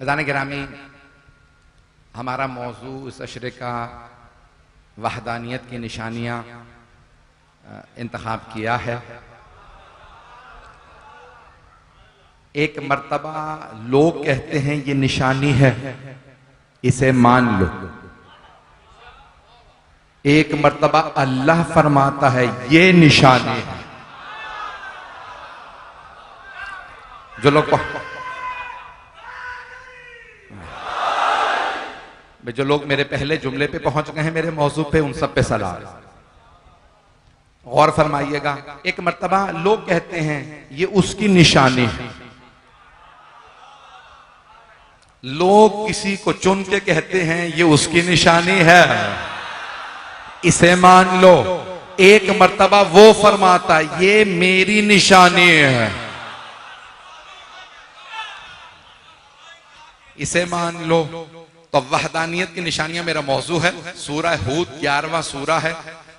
अज़ान गिरामी, हमारा मौजू इस अशरे का वहदानियत की निशानियाँ इंतखाब किया है। एक मर्तबा लोग कहते हैं ये निशानी है, इसे मान लो। एक मर्तबा अल्लाह फरमाता है ये निशानी है। जो लोग मेरे पहले जुमले पे पहुंच गए हैं, मेरे मौजू पे, उन सब पे सलाम। गौर फरमाइएगा। एक मर्तबा लोग कहते हैं ये उसकी निशानी है। लोग किसी को चुन के कहते हैं ये उसकी निशानी है, इसे मान लो। एक मर्तबा वो फरमाता ये मेरी निशानी है, इसे मान लो। तो वहदानियत की निशानियां मेरा मौजू है। सूरह हूद 11वां सूरा है,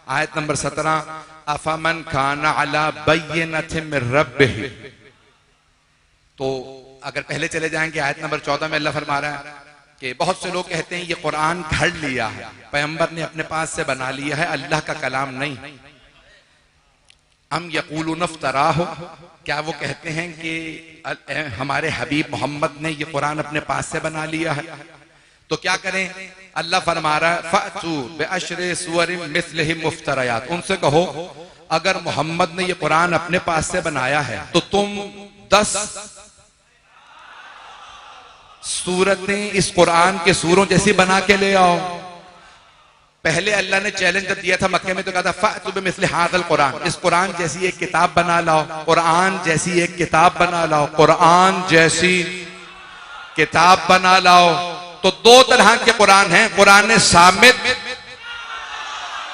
आयत नंबर 17। अफमन कान अला बय्यिनतिन मिर रब्बिही। तो अगर पहले चले जाएंगे, आयत नंबर 14 में अल्लाह फरमा रहा है कि बहुत से लोग कहते हैं ये कुरान घड़ लिया है, पैगंबर ने अपने पास से बना लिया है, अल्लाह का कलाम नहीं। अम यक़ूलून इफ्तराहु, क्या वो कहते हैं कि हमारे हबीब मोहम्मद ने ये कुरान अपने पास से बना लिया है? तो क्या करें? अल्लाह फरमा रहा है फ़अतू बिअश्रि सुवरिन मिस्लिही मुफ्तरयात। उनसे कहो अगर मोहम्मद ने ये कुरान अपने पास से बनाया है तो तुम 10 सूरतें इस कुरान के सूरों जैसी बना के ले आओ। पहले अल्लाह ने चैलेंज जब दिया था मक्के में तो कहा था फ़अतु बिमिस्लि हाज़ल कुरान, इस कुरान जैसी एक किताब बना लाओ, कुरान जैसी एक किताब बना लाओ, कुरान जैसी किताब बना लाओ। तो दो तरह के कुरान हैं, कुरान सामित,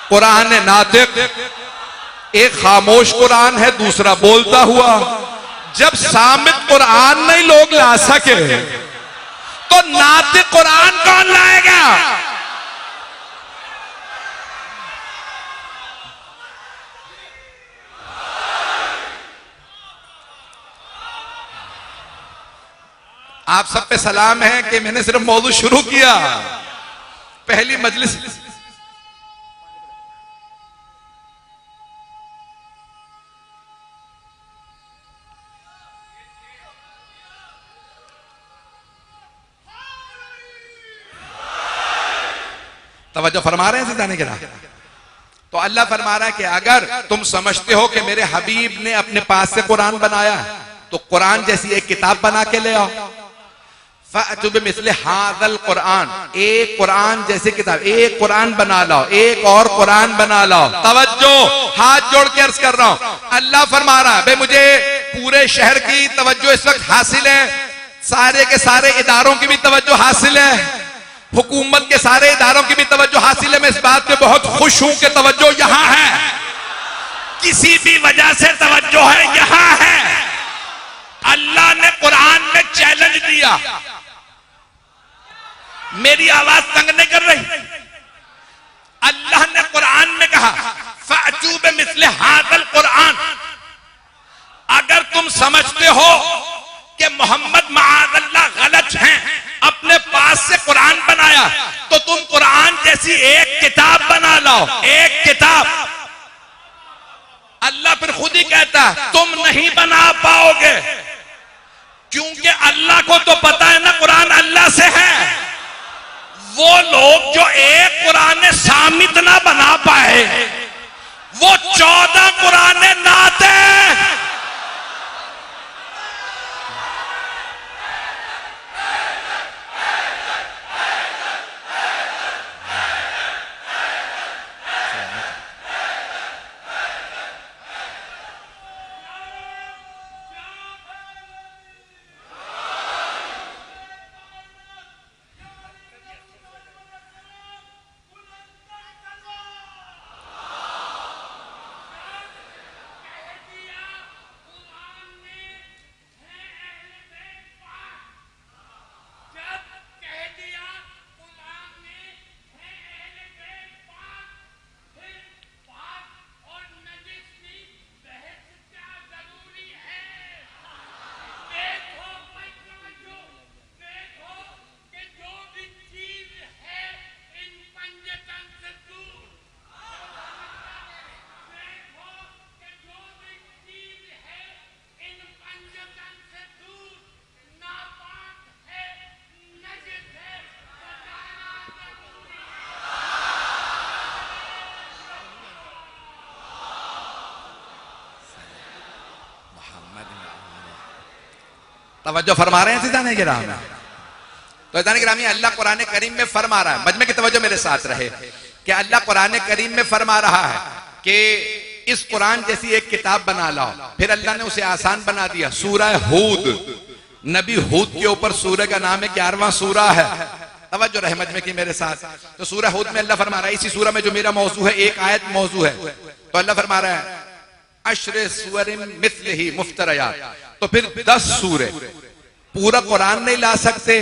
कुरान नातिक। एक खामोश कुरान है, दूसरा बोलता हुआ। जब सामित कुरान नहीं लोग ला सके तो नातिक कुरान कौन लाएगा? आप सब पे सलाम है कि मैंने सिर्फ मौजू शुरू किया, पहली मजलिस तवज्जो फरमा रहे हैं सीधाने के राह। तो अल्लाह फरमा रहा है कि अगर तुम समझते हो कि मेरे हबीब ने अपने पास से कुरान बनाया तो कुरान जैसी एक किताब बना के ले आओ। फ़अतु बिमिस्लि हाज़ल कुरान, एक कुरान जैसी किताब, एक कुरान बना लाओ, एक और कुरान बना लाओ। तवज्जो, हाथ जोड़ के अर्ज कर रहा हूं, अल्लाह फरमा रहा है भाई मुझे पूरे शहर की तवज्जो इस वक्त हासिल है, सारे के सारे इदारों की भी तवज्जो हासिल है, हुकूमत के सारे इदारों की भी तवज्जो हासिल है। मैं इस बात पे बहुत खुश हूं कि तवज्जो यहां है, किसी भी वजह से तवज्जो है, यहां है। अल्लाह ने कुरान में चैलेंज दिया, मेरी आवाज तंग नहीं कर रही। अल्लाह ने कुरान में कहा फ़अतु बिमिस्लि हाज़ल कुरान, अगर तुम समझते हो कि मोहम्मद मआज़ल्लाह गलत हैं, अपने पास से कुरान बनाया, तो तुम कुरान जैसी एक किताब बना लाओ, एक किताब। अल्लाह फिर खुद ही कहता है तुम नहीं बना पाओगे, क्योंकि अल्लाह को तो पता है ना कुरान अल्लाह से है। वो लोग जो एक कुरान सामित ना बना पाए, वो 14 कुरान नाते तवज्जो फरमा रहे हैं सीधाने के राह में। तो सीधाने के राह में अल्लाह कुरान करीम में फरमा रहा है, मजमे की तवज्जो मेरे साथ रहे कि अल्लाह कुरान करीम में फरमा रहा है कि इस कुरान जैसी एक किताब बना लाओ। फिर अल्लाह ने उसे आसान बना दिया। सूरह हूद, नबी हूद के ऊपर सूरह का नाम है, 11वां सूरह है। तवज्जो रहे मजमे की मेरे साथ। तो सूरह हूद में अल्लाह फरमा रहा है, इसी सूरह में जो मेरा मौजू है, एक आयत मौजू है, तो अल्लाह फरमा रहा है अश्र सूरम मिस्लिही मुफ्तरयात। तो फिर 10 सूरे, पूरा कुरान नहीं ला सकते।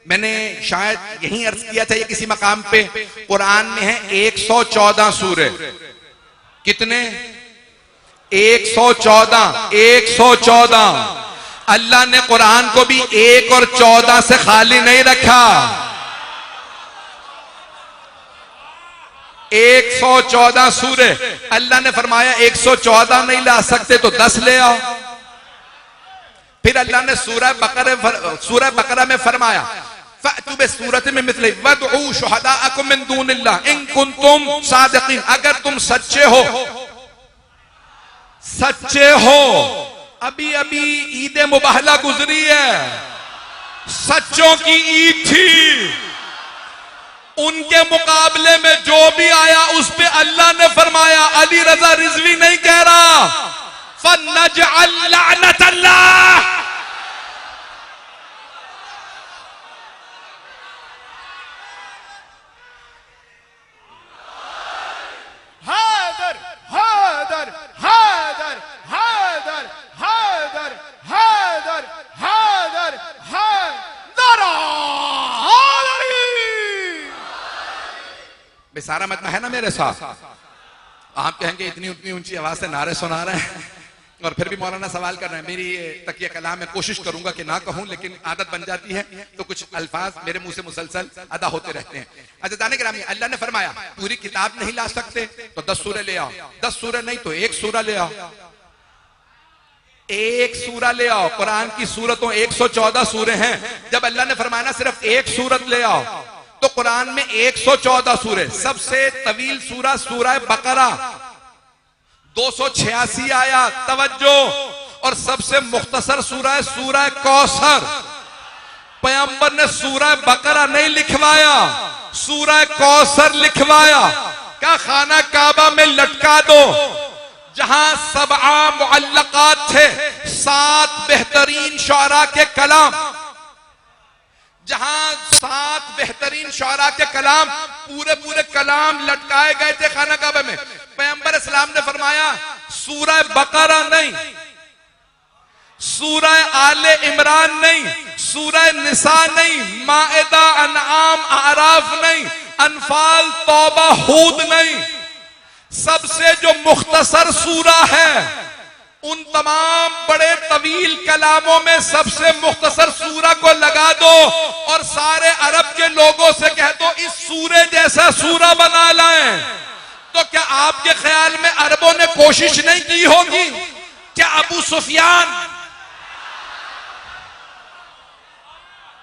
मैंने शायद यही अर्ज किया था, ये किसी मकाम पे, कुरान में है 114 सूरे। कितने? 114। 114। अल्लाह ने कुरान को भी 1 और 14 से खाली नहीं रखा। 114 सूरे। अल्लाह ने फरमाया 114 नहीं ला सकते तो 10 ले आओ। फिर अल्लाह ने सूरह बकरा में फरमाया फ़अतु बिसूरतिन मिन मिस्लिही वदऊ शुहदाअकुम मिन दूनिल्लाह इन कुंतुम सादिकीन। अगर तुम सच्चे हो, सच्चे हो। अभी अभी ईद मुबाहला गुजरी है, सच्चों की ईद थी। 114 सूरे। अल्लाह ने फरमाया 114 नहीं ला सकते तो 10 ले आओ। फिर अल्लाह ने सूरह बकरा में फरमाया फ़अतु बिसूरतिन मिन मिस्लिही वदऊ शुहदाअकुम मिन दूनिल्लाह इन कुंतुम सादिकीन। अगर तुम सच्चे हो, सच्चे हो। अभी अभी ईद मुबाहला गुजरी है, उनके मुकाबले में जो भी आया उस पे अल्लाह ने फरमाया, अली रजा रिजवी नहीं कह रहा, फनजअल लअनतल्लाह, हैदर हैदर हैदर हैदर हैदर हैदर हैदर हैदर बेसारा मजमा है ना मेरे साथ। आप कहेंगे इतनी उतनी ऊंची आवाज से नारे सुना रहे हैं और फिर भी मौलाना सवाल कर रहे हैं। मेरी तकिया कलाम में कोशिश करूंगा कि ना कहूं, लेकिन आदत बन जाती है तो कुछ अल्फाज मेरे मुंह से मुसलसल अदा होते रहते हैं। अज़ीज़ान गिरामी, अल्लाह ने फरमाया पूरी किताब नहीं ला सकते तो 10 सूरह ले आओ, 10 सूरह नहीं तो 1 सूरह ले आओ, 1 सूरह ले आओ। कुरान की सूरतों 114 सूरह हैं। जब अल्लाह ने फरमाया सिर्फ 1 सूरत ले आओ तो कुरान में 114 सूरह। सबसे तवील सूरह सूरह बकरा 286 आया, तवज्जो। और सबसे मुख्तसर सूरह सूरह कौसर। पैगंबर ने सूरह बकरा नहीं लिखवाया, सूरह कौसर लिखवाया। क्या खाना काबा में लटका दो, जहां सबआ मुअल्लकात थे, 7 बेहतरीन शुअरा के कलाम, जहां 7 बेहतरीन शुअरा के कलाम पूरे पूरे कलाम लटकाए गए थे खाना काबा में। पैगंबर इस्लाम ने फरमाया सूरह बकरा नहीं, सूरह आले इमरान नहीं, सूरह निसा नहीं, माइदा अनआम आराफ नहीं, अनफाल तौबा हूद नहीं, सबसे जो मुख्तसर सूरा है उन तमाम बड़े तवील कलामों में सबसे मुख्तसर सूरा को लगा दो और सारे अरब के लोगों से कह दो इस सूरे जैसा सूरा बना लाएं। तो क्या आपके ख्याल में अरबों ने कोशिश नहीं की होगी? क्या अबू सुफियान,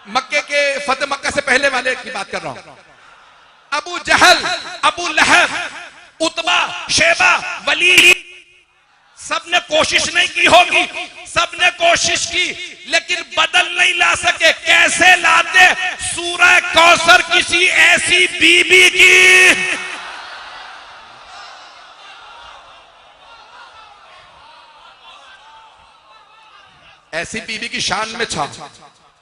मक्के के फतेह मक्का से पहले वाले की बात कर रहा हूं, अबू जहल, अबू लहब, उतबा, शेबा, वलीद, सबने कोशिश नहीं की होगी? सबने कोशिश की लेकिन बदल नहीं ला सके। कैसे लाते? सूरह कौसर किसी ऐसी बीबी की, ऐसी बीबी की शान में था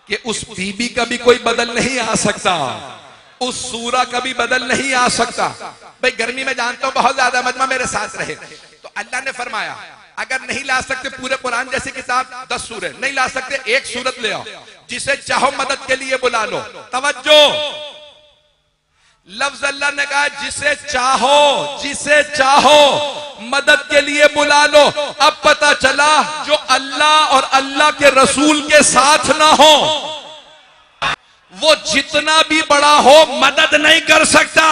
कि उस बीबी का भी कोई बदल नहीं आ सकता, उस सूरा का भी बदल नहीं आ सकता। भाई गर्मी में जानता हूं बहुत ज्यादा, मजमा मेरे साथ रहे। तो अल्लाह ने फरमाया अगर नहीं ला सकते पूरे कुरान जैसी किताब 10 सूरह नहीं ला सकते, 1 सूरत ले आओ, जिसे चाहो मदद के लिए बुला लो। तवज्जो, लफ्ज अल्लाह ने कहा जिसे चाहो, जिसे चाहो मदद के लिए बुला लो। अब पता चला जो अल्लाह और अल्लाह के रसूल के साथ ना हो वो जितना भी बड़ा हो मदद नहीं कर सकता।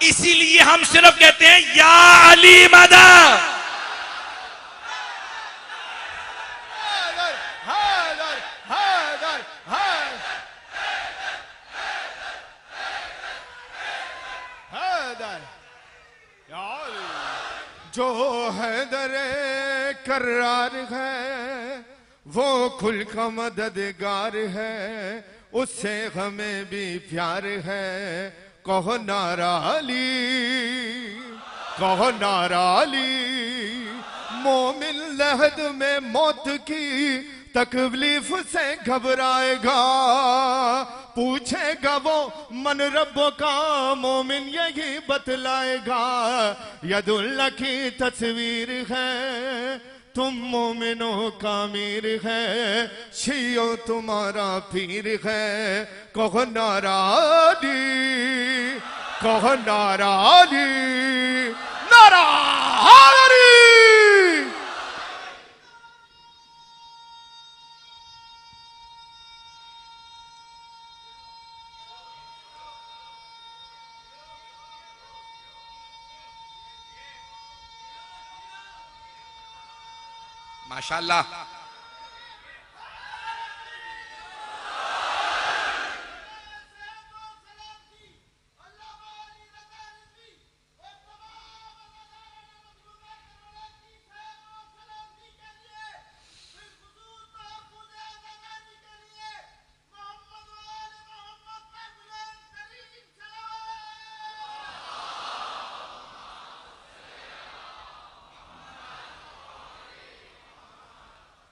इसीलिए हम सिर्फ कहते हैं या अली मदद। जो हैदर करार है वो खुल का मददगार है, उससे हमें भी प्यार है। कहो नारा अली, कहो नारा अली। मोमिन लहद में मौत की तकलीफ से घबराएगा, पूछेगा वो मन रब का, मोमिन यही बतलाएगा। यदुल्ला की तस्वीर है, तुम मोमिनों का मीर है, शियो तुम्हारा पीर है। कहो नारा अली, कहो नारा अली, नारा अली। माशाअल्लाह।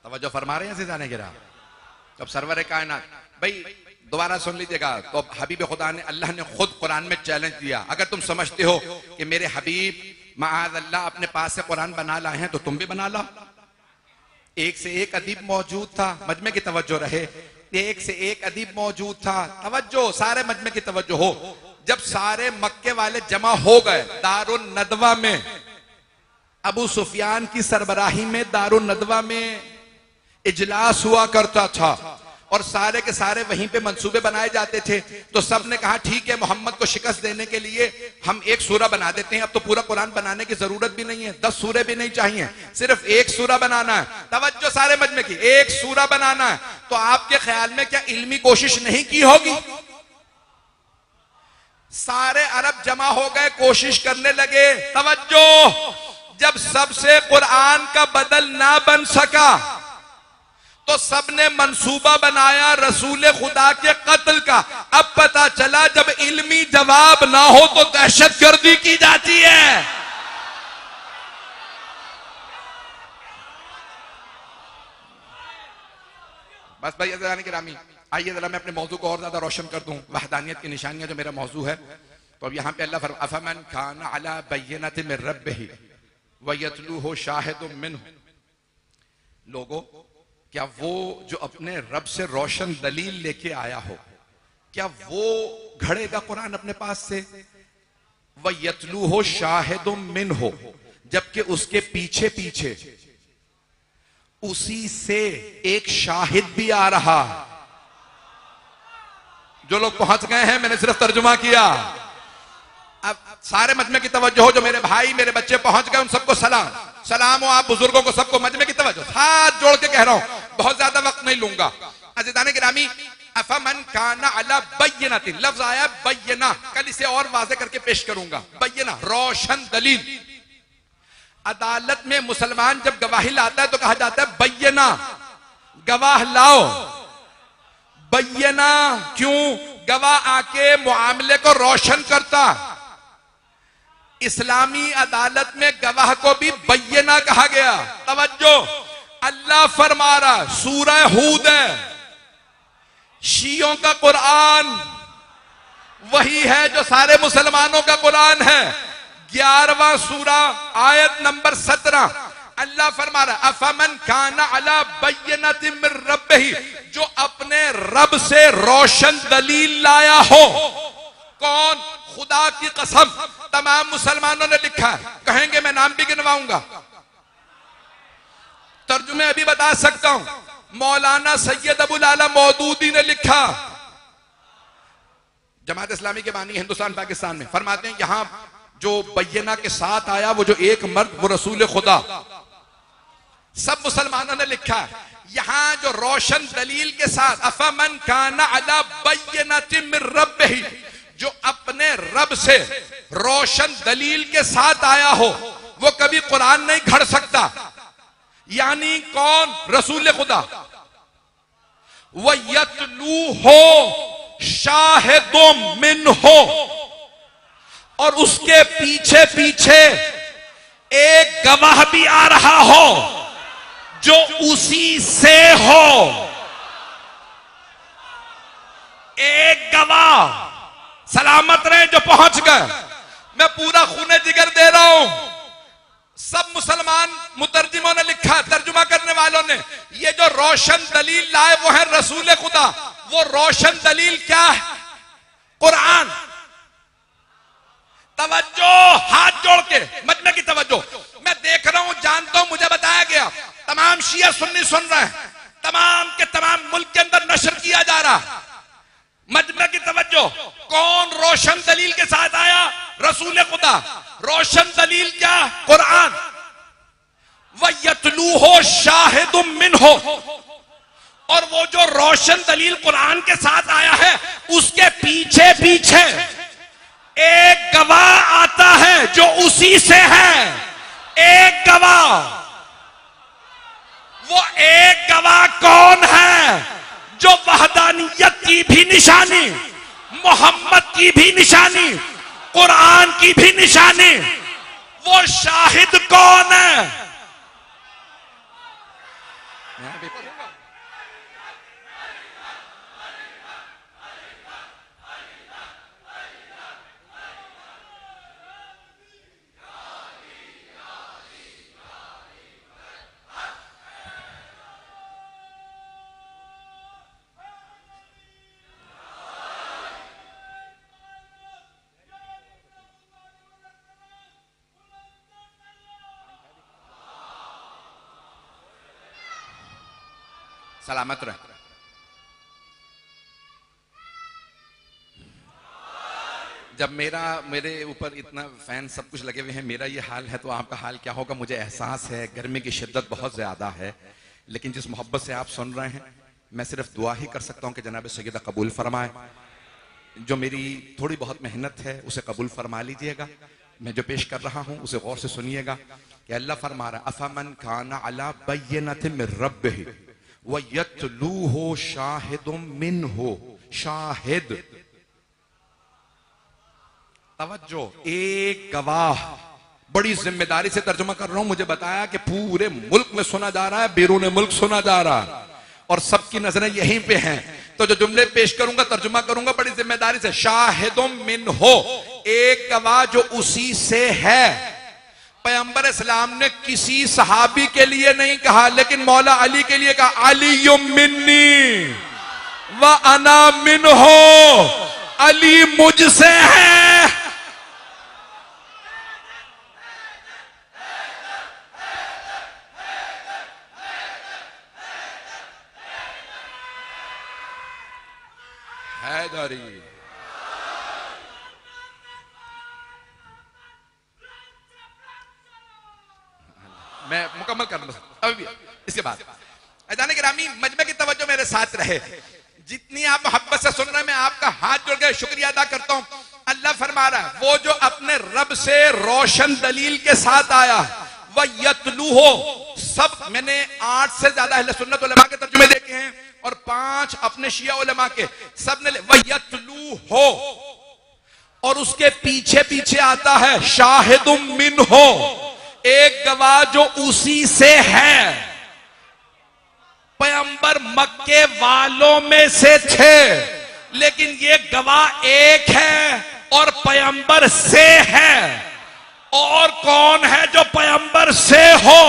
तवज्जो फरमा रहे हैं सिजाने गिरा। अब सरवर कायनात भाई दोबारा सुन लीजिएगा। तो हबीब खुदा ने, अल्लाह ने खुद कुरान में चैलेंज दिया, अगर तुम समझते हो कि मेरे हबीब माअज़ अल्लाह अपने पास से कुरान बना लाए हैं तो तुम भी बना ला। एक से एक अदीब मौजूद था, मजमे की तवज्जो रहे, एक से एक अदीब मौजूद था। तवज्जो, सारे मजमे की तवज्जो हो। जब सारे मक्के वाले जमा हो गए दारुन नदवा में, अबू सुफियान की सरबराही में दारुन नदवा में इजलास हुआ करता था और सारे के सारे वहीं पे मंसूबे बनाए जाते थे। तो सब ने कहा ठीक है, मोहम्मद को शिकस्त देने के लिए हम एक सूरा बना देते हैं। अब तो पूरा कुरान बनाने की जरूरत भी नहीं है, 10 सूरे भी नहीं चाहिए, सिर्फ एक सूरा बनाना है। तवज्जो सारे मजमे की, एक सूरा बनाना है। तो आपके ख्याल में क्या इल्मी कोशिश नहीं की होगी? सारे अरब जमा हो गए, कोशिश करने लगे। तवज्जो, जब सबसे कुरान का बदल ना बन सका तो सबने मंसूबा बनाया रसूल खुदा के कत्ल का। अब पता चला जब इल्मी जवाब ना हो तो दहशतगर्दी की जाती है। बस भाई अज़रानी किरामी, आइए जरा मैं अपने मौजू को और ज्यादा रोशन कर दूं, वहदानियत की निशानियां जो मेरा मौजू है। तो अब यहां पे अल्लाह फरमाता है अफमन काना अला बय्यनतिन मिन रब्बिही व यतलूहु शाहिदुम मिन्हु, लोगों क्या वो जो अपने रब से रोशन दलील लेके आया हो, क्या वो घड़ेगा कुरान अपने पास से? व यतलूहु शाहिदुम मिन्हु, जबकि उसके पीछे पीछे उसी से एक शाहिद भी आ रहा है। जो लोग पहुंच गए हैं, मैंने सिर्फ तर्जुमा किया। अब सारे मजमे की तवज्जो हो, जो मेरे भाई मेरे बच्चे पहुंच गए उन सबको सलाम। सलाम हो आप बुजुर्गों को, सबको मजमे की तवज्जो, हाथ जोड़ के कह रहा हूं, बहुत ज्यादा वक्त नहीं लूंगा। अज़ीज़ाने गिरामी, अफमन काना अला बय्यनतिन, लफ्ज आया बय्यना, कल इसे और वाज़ेह करके पेश करूंगा। बय्यना रोशन दलील। अदालत में मुसलमान जब गवाही लाता है तो कहा जाता है बय्यना, गवाह लाओ। बय्यना क्यों? गवाह आके मुआमले को रोशन करता। इस्लामी अदालत में गवाह को भी बय्यना कहा गया। तवज्जो, अल्लाह फरमा रहा, सूरह हूद है, शियों का कुरान वही है जो सारे मुसलमानों का कुरान है। 11वां सूरा आयत नंबर 17, अल्लाह फरमा रहा अफमन काना अला बय्यनतिन मिन रब्बिही, जो अपने रब से रोशन दलील लाया हो। कौन? खुदा की कसम तमाम मुसलमानों ने लिखा है, कहेंगे मैं नाम भी गिनवाऊंगा, तर्जुमे अभी बता सकता हूं। मौलाना सैयद अबुल आला मौदूदी ने लिखा, जमात इस्लामी के बानी हिंदुस्तान पाकिस्तान में, फरमाते हैं यहां जो बय्यना के साथ आया वो जो एक मर्द वो रसूल खुदा, सब मुसलमानों ने लिखा है। यहां जो रोशन दलील के साथ अफमन काना अला बय्यनतिन मिन रब्बिही, जो अपने रब से रोशन दलील के साथ आया हो, वो कभी कुरान नहीं घड़ सकता। यानी कौन? रसूल खुदा। व यतलूहु शाहिदुम मिन्हु, और उसके पीछे पीछे एक गवाह भी आ रहा हो जो उसी से हो। एक गवाह, सलामत रहे जो पहुंच गए। मैं पूरा खूने जिगर दे रहा हूं, सब मुसलमान मुतर्जिमों ने लिखा, तर्जुमा करने वालों ने, ये जो रोशन दलील लाए वो है रसूल खुदा। वो रोशन दलील क्या है? कुरान। तवज्जो, हाथ जोड़ के मजमे की तवज्जो। मैं देख रहा हूं, जानता हूं, मुझे बताया गया, तमाम शिया सुन्नी सुन रहे हैं, तमाम के तमाम मुल्क के अंदर नशर किया जा रहा। मजमे की तवज्जो, कौन रोशन दलील के साथ आया? रसूल खुदा। रोशन दलील क्या? कुरान। व यतलूहु शाहिदुम मिन्हु, और वो जो रोशन दलील कुरान के साथ आया है उसके पीछे पीछे एक गवाह आता है जो उसी से है। एक गवाह। वो एक गवाह कौन है? जो वहदानियत की भी निशानी, मोहम्मद की भी निशानी, कुरान की भी निशानी, वो शाहिद कौन है? मैं भी पढ़ूंगा। सलामत रह। जब मेरे ऊपर इतना फैन सब कुछ लगे हुए हैं, मेरा ये हाल है तो आपका हाल क्या होगा मुझे एहसास है। गर्मी की शिद्दत बहुत ज्यादा है, लेकिन जिस मोहब्बत से आप सुन रहे हैं मैं सिर्फ दुआ ही कर सकता हूं कि जनाब सैयदा कबूल फरमाए। जो मेरी थोड़ी बहुत मेहनत है उसे कबूल फरमा लीजिएगा। मैं जो पेश कर रहा हूं उसे गौर से सुनिएगा कि अल्लाह फरमा रहा अफमन काना अला बय्यनतिन मिर रब्बिही व यतलूहु शाहिदुम मिनहु। शाहिद, तवज्जो, एक गवाह। बड़ी जिम्मेदारी से तर्जुमा कर रहा हूं। मुझे बताया कि पूरे मुल्क में सुना जा रहा है, बैरून मुल्क सुना जा रहा है और सबकी नजरें यहीं पे हैं। तो जो जुमले पेश करूंगा तर्जुमा करूंगा बड़ी जिम्मेदारी से। शाहिदुम मिनहु, एक गवाह जो उसी से है। पैगंबर इस्लाम ने किसी सहाबी के लिए नहीं कहा, लेकिन मौला अली के लिए कहा अलीयुम मिन्नी व अना मिनहु। अली मुझसे है, हैदरी। मैं मुकम्मल कर लूं अभी इसके बाद। अजान गिरामी, मजमे की तवज्जो मेरे साथ रहे। जितनी आप मोहब्बत से सुन रहे हैं मैं आपका हाथ जोड़ के शुक्रिया अदा करता हूं। अल्लाह फरमा रहा है वो जो अपने रब से रोशन दलील के साथ आया वह यतलू हो। सब मैंने 8 से ज्यादा अहले सुन्नत उलमा के तर्जुमे देखे हैं और 5 अपने शिया उलमा के। सब ने वह यतलू हो और उसके पीछे पीछे आता है शाहिदुम मिनहु, एक गवाह जो उसी से है। पैगंबर मक्के वालों में से थे, लेकिन ये गवाह एक है और पैगंबर से है। और कौन है जो पैगंबर से हो?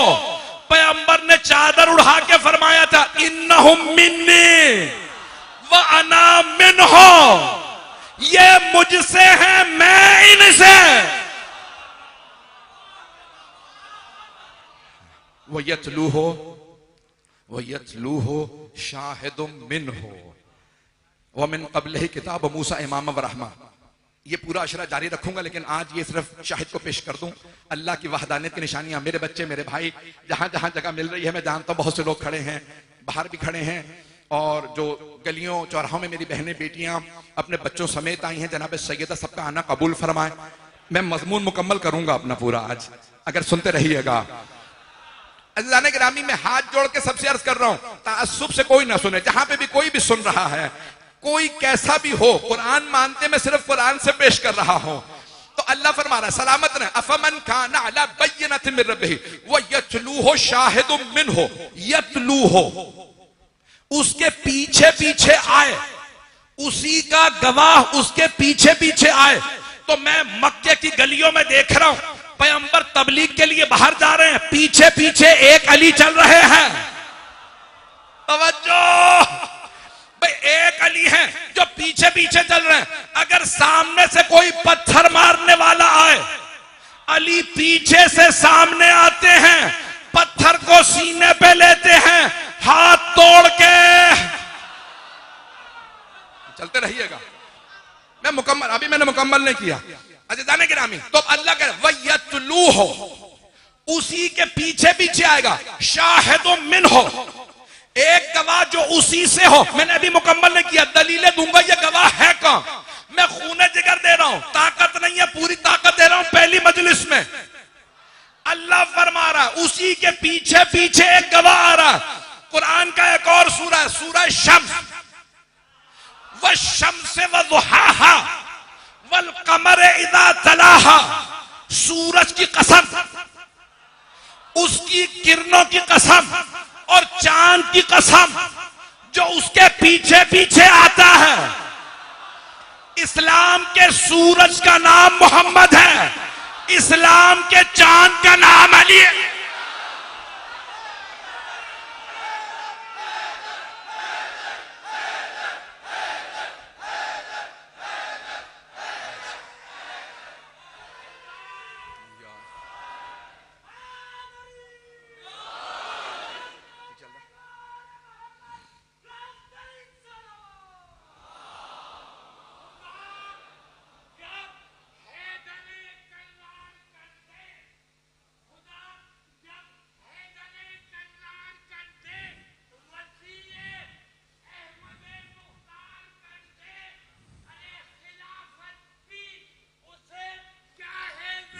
पैगंबर ने चादर उड़ा के फरमाया था इन्नहुम मिन्नी व अना मिनहु। ये मुझसे है, मैं इनसे। वो यतलूहु शाहिदुम मिनहु व मिन क़ब्लिही किताब मूसा इमाम व रहमा। ये पूरा अशरा जारी रखूंगा, लेकिन आज ये सिर्फ शाहिद को पेश कर दूं। अल्लाह की वहदानियत की निशानियां। मेरे बच्चे, मेरे भाई, जहां जहां जगह मिल रही है, मैं जानता हूं बहुत से लोग खड़े हैं, बाहर भी खड़े हैं, और जो गलियों चौराहों में मेरी बहनें बेटियां अपने बच्चों समेत आई हैं, जनाब सैयदा सबका आना कबूल फरमाए। मैं मजमून मुकम्मल करूंगा अपना पूरा आज, अगर सुनते रहिएगा। अज़ीज़ाने गिरामी, मैं हाथ जोड़ के सबसे अर्ज कर रहा हूं ताअस्सुब से कोई ना सुने। जहां पे भी कोई भी सुन रहा है, कोई कैसा भी हो, कुरान मानते मैं सिर्फ कुरान से पेश कर रहा हूं। तो अल्लाह फरमा रहा है सलामत रहे अफमन काना अला बय्यनतिन मिर रब्बिही व यतलूहु शाहिदुम मिनहु। यतलूहु, उसके पीछे पीछे आए, उसी का गवाह उसके पीछे पीछे आए। तो मैं मक्के की गलियों में देख रहा हूं पैगंबर तबलीग के लिए बाहर जा रहे हैं, पीछे पीछे एक अली चल रहे हैं। तवज्जो भाई, एक अली है जो पीछे पीछे चल रहे हैं। अगर सामने से कोई पत्थर मारने वाला आए, अली पीछे से सामने आते हैं, पत्थर को सीने पे लेते हैं, हाथ तोड़ के। चलते रहिएगा, मैं मुकम्मल, अभी मैंने मुकम्मल नहीं किया। अज़ीज़ाने गिरामी, तो अल्लाह कह वयतलूहु, उसी के पीछे पीछे आएगा शाहिदुम मिनहु, एक गवाह जो उसी से हो। मैंने अभी मुकम्मल नहीं किया, दलीलें दूंगा ये गवाह है कौन। मैं खूने जिगर दे रहा हूं, ताकत नहीं है, पूरी ताकत दे रहा हूं पहली मजलिस में। अल्लाह फरमा रहा है उसी के पीछे पीछे एक गवाह आ रहा है। कुरान का एक और सूरा है, सूरा शम्स, वश्शम्स वदुहाहा वल कमर इज़ा तलाहा। सूरज की कसम, उसकी किरणों की कसम और चांद पीछे पीछे आता है। इस्लाम के सूरज का नाम मोहम्मद है, इस्लाम के चांद का नाम अली है।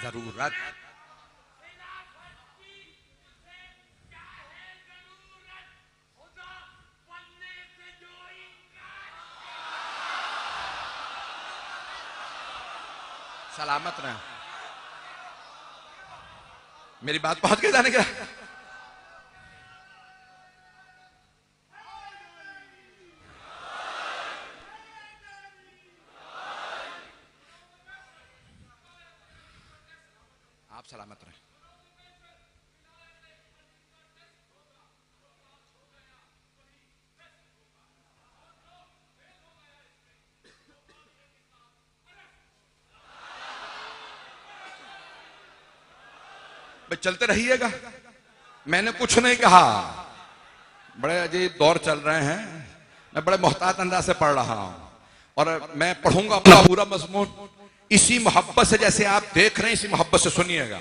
जरूरत सलामत रहे। मेरी बात पहुंच गई जाने का। आप सलामत रहे। भाई चलते रहिएगा, मैंने कुछ नहीं कहा। बड़े अजीब दौर चल रहे हैं, मैं बड़े मोहतात अंदाज से पढ़ रहा हूं और मैं पढ़ूंगा अपना पूरा मजमून इसी मोहब्बत से, जैसे आप देख रहे हैं इसी मोहब्बत से सुनिएगा।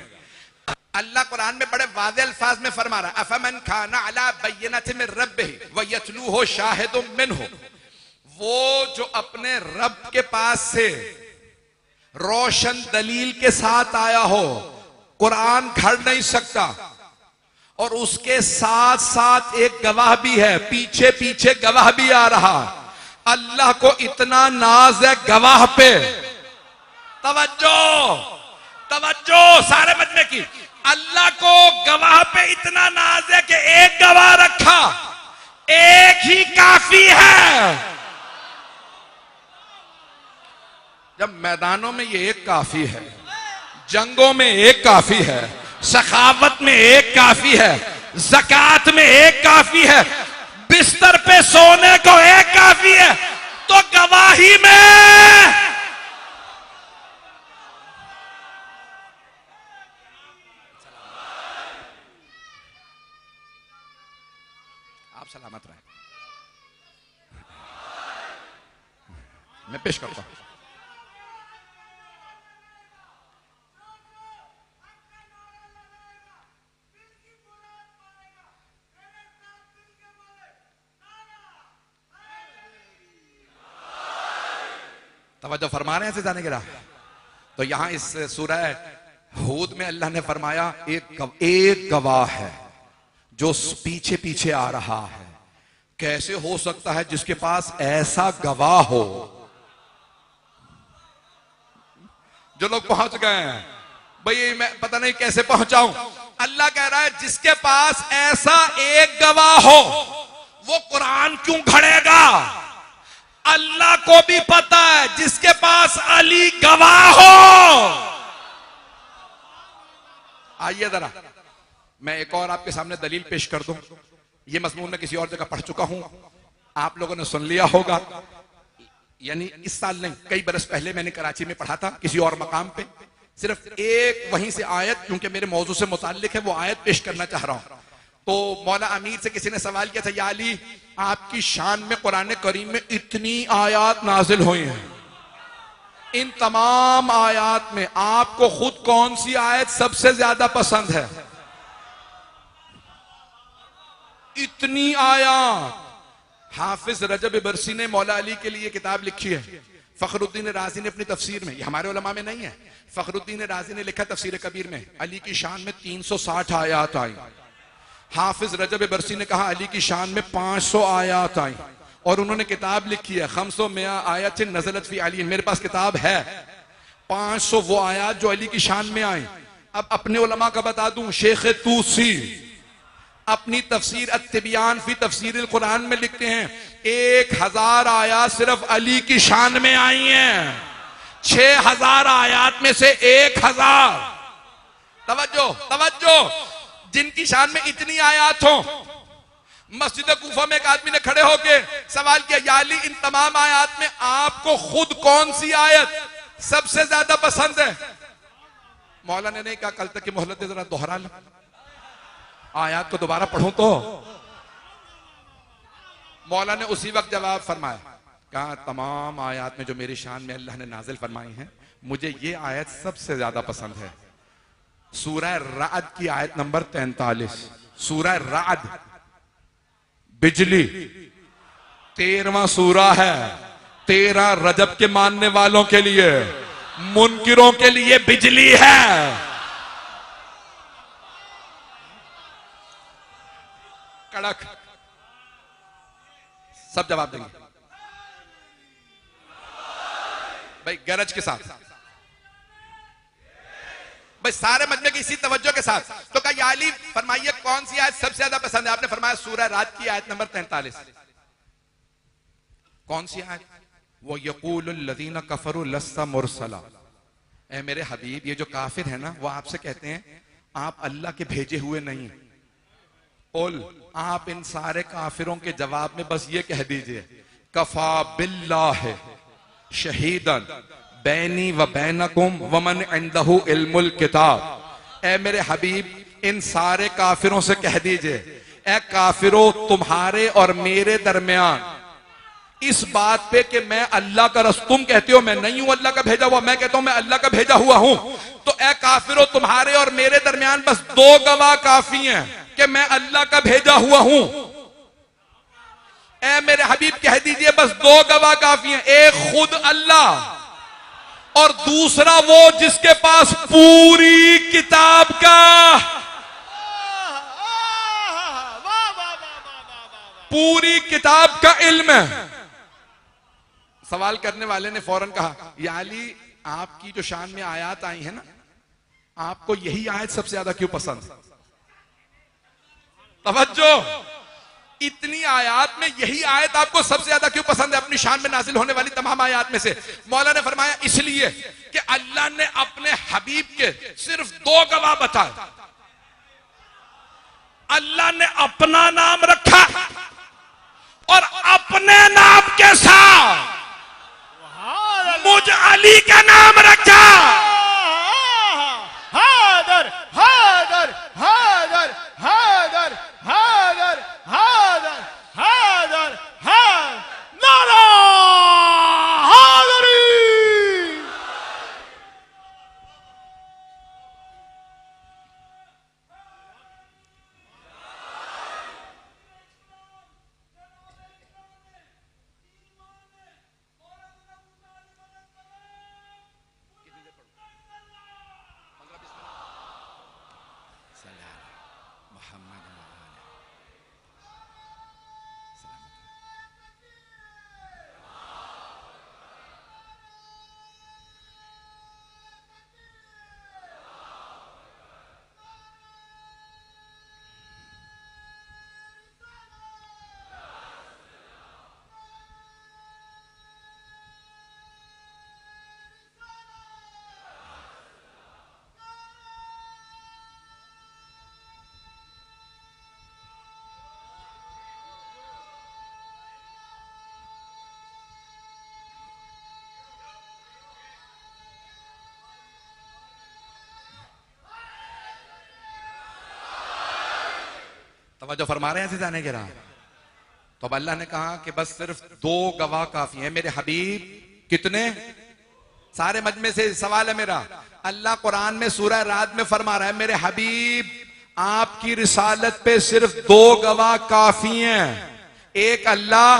अल्लाह कुरान में बड़े वाज़े अल्फाज में फरमा रहा है, अफमन खाना अला बय्यनतिन मिन रब्बिही व यतलूहु शाहिदुम मिन्हु, वो जो अपने रब के पास से रोशन दलील के साथ आया हो, कुरान घड़ नहीं सकता, और उसके साथ साथ एक गवाह भी है, पीछे पीछे गवाह भी आ रहा। अल्लाह को इतना नाज है गवाह पे, तवज्जो तवज्जो सारे मजमे की, अल्लाह को गवाह पे इतना नाज है कि एक गवाह रखा, एक ही काफी है। जब मैदानों में ये एक काफी है, जंगों में एक काफी है, सखावत में एक काफी है, ज़कात में एक काफी है, बिस्तर पे सोने को एक काफी है, तो गवाही में आप सलामत रहे। मैं पेश करता हूं। तवज्जो फरमा रहे हैं जाने के रहा। तो यहां इस सूरह हूद में अल्लाह ने फरमाया एक गवाह है जो पीछे पीछे आ रहा है। कैसे हो सकता है जिसके पास ऐसा गवाह हो? जो लोग पहुंच गए हैं भाई, मैं पता नहीं कैसे पहुंचाऊं। अल्लाह कह रहा है जिसके पास ऐसा एक गवाह हो वो कुरान क्यों घड़ेगा? अल्लाह को भी पता है जिसके पास अली गवाह हो। आइए जरा मैं एक और आपके सामने दलील पेश कर दूं। ये मजमून मैं किसी और जगह पढ़ चुका हूं, आप लोगों ने सुन लिया होगा। यानी इस साल नहीं, कई बरस पहले मैंने कराची में पढ़ा था किसी और मकाम पे। सिर्फ एक वहीं से आयत, क्योंकि मेरे मौजू से मुताल्लिक है, वो आयत पेश करना चाह रहा हूं। तो मौला अमीर से किसी ने सवाल किया था, या अली आपकी शान में कुरान करीम में इतनी आयात नाजिल हुई हैं, इन तमाम आयात में आपको खुद कौन सी आयत सबसे ज्यादा पसंद है? इतनी आयात। हाफिज रजब बरसी ने मौला अली के लिए किताब लिखी है, फखरुद्दीन राजी ने अपनी तफसीर में, ये हमारे उलमा में नहीं है, फखरुद्दीन राजी ने लिखा तफसीर कबीर में, अली की शान में 360 आयात आई। हाफिज रजब बरसी ने कहा अली की शान में 500 आयात आई, और उन्होंने किताब लिखी है 500 आयत नज़लत फी अली। मेरे पास किताब है 500 वो आयात जो अली की शान में आई। अब अपने उलमा का बता दूं, शेख तूसी अपनी तफसीर अत्तिबियान फी तफसीर कुरान में लिखते हैं 1000 आयात सिर्फ अली की शान में आई हैं। 6000 आयात में से 1000, तवज्जो तवज्जो, जिनकी शान में इतनी आयात हो। मस्जिद कूफा में एक आदमी ने खड़े होके सवाल किया, या अली, इन तमाम आयात में आपको खुद कौन सी आयत सबसे ज्यादा पसंद है? मौला ने नहीं कहा कल तक की मोहलत जरा दोहरा लो, आयात को दोबारा पढ़ूं तो। मौला ने उसी वक्त जवाब फरमाया, कहा तमाम आयत में जो मेरी शान में अल्लाह ने नाजिल फरमाई हैं, मुझे ये आयत सबसे ज्यादा पसंद है। सूरह राद की आयत नंबर 43। सूरह राद, बिजली, 13वां सूरा है। 13 रजब के मानने वालों के लिए, मुनकिरों के लिए बिजली है। कड़क, सब जवाब देंगे भाई, गरज के साथ भाई, सारे मजमे की इसी तवज्जो के साथ। तो कहा, या अली फरमाइए कौन सी आयत सबसे ज्यादा पसंद है? आपने फरमाया सूरह रात की आयत नंबर 43। कौन सी आयत? वो यकूलुल लज़ीना कफरू लस्ता मुरसला। ए मेरे हबीब, ये जो काफिर है ना, वो आपसे कहते हैं आप अल्लाह के भेजे हुए नहीं। कुल, आप इन सारे काफिरों के जवाब में बस ये कह दीजिए, कफा बिल्लाह शहीदन बैनी व बैनकुम वमन इंदहु इल्मुल किताब। ए मेरे हबीब, इन सारे काफिरों से कह दीजिए, ए काफिरों, तुम्हारे और मेरे दरमियान इस बात पे कि मैं अल्लाह का रसूल, तुम कहते हो मैं नहीं हूं अल्लाह का भेजा हुआ, मैं कहता हूं मैं अल्लाह का भेजा हुआ हूं, तो ए काफिरों, तुम्हारे और मेरे दरमियान बस 2 गवाह काफी हैं कि मैं अल्लाह का भेजा हुआ हूं। ए मेरे हबीब, कह दीजिए बस 2 गवाह काफी हैं, एक खुद अल्लाह और दूसरा वो जिसके पास पूरी किताब का, पूरी किताब का इल्म है। सवाल करने वाले ने फौरन कहा, या अली, आपकी जो शान में आयत आई है ना, आपको यही आयत सबसे ज्यादा क्यों पसंद? तवज्जो, इतनी आयत में यही आयत आपको सबसे ज्यादा क्यों पसंद है अपनी शान में नाजिल होने वाली तमाम आयत में से? मौला ने फरमाया, इसलिए कि अल्लाह ने अपने हबीब के सिर्फ 2 गवाह बताए। अल्लाह ने अपना नाम रखा और अपने नाम के साथ मुझ अली का नाम रखा। हादर हादर हादर हादर हादर हादर हादर हादर नारा हादरी। तवज्जो फरमा रहे हैं ऐसे जाने के रहा। तो अब अल्लाह ने कहा कि बस सिर्फ 2 गवाह काफी हैं मेरे हबीब। कितने? सारे मजमे से सवाल है मेरा। अल्लाह कुरान में सूरह रात में फरमा रहा है, मेरे हबीब आपकी रिसालत पे सिर्फ 2 गवाह काफी हैं, एक अल्लाह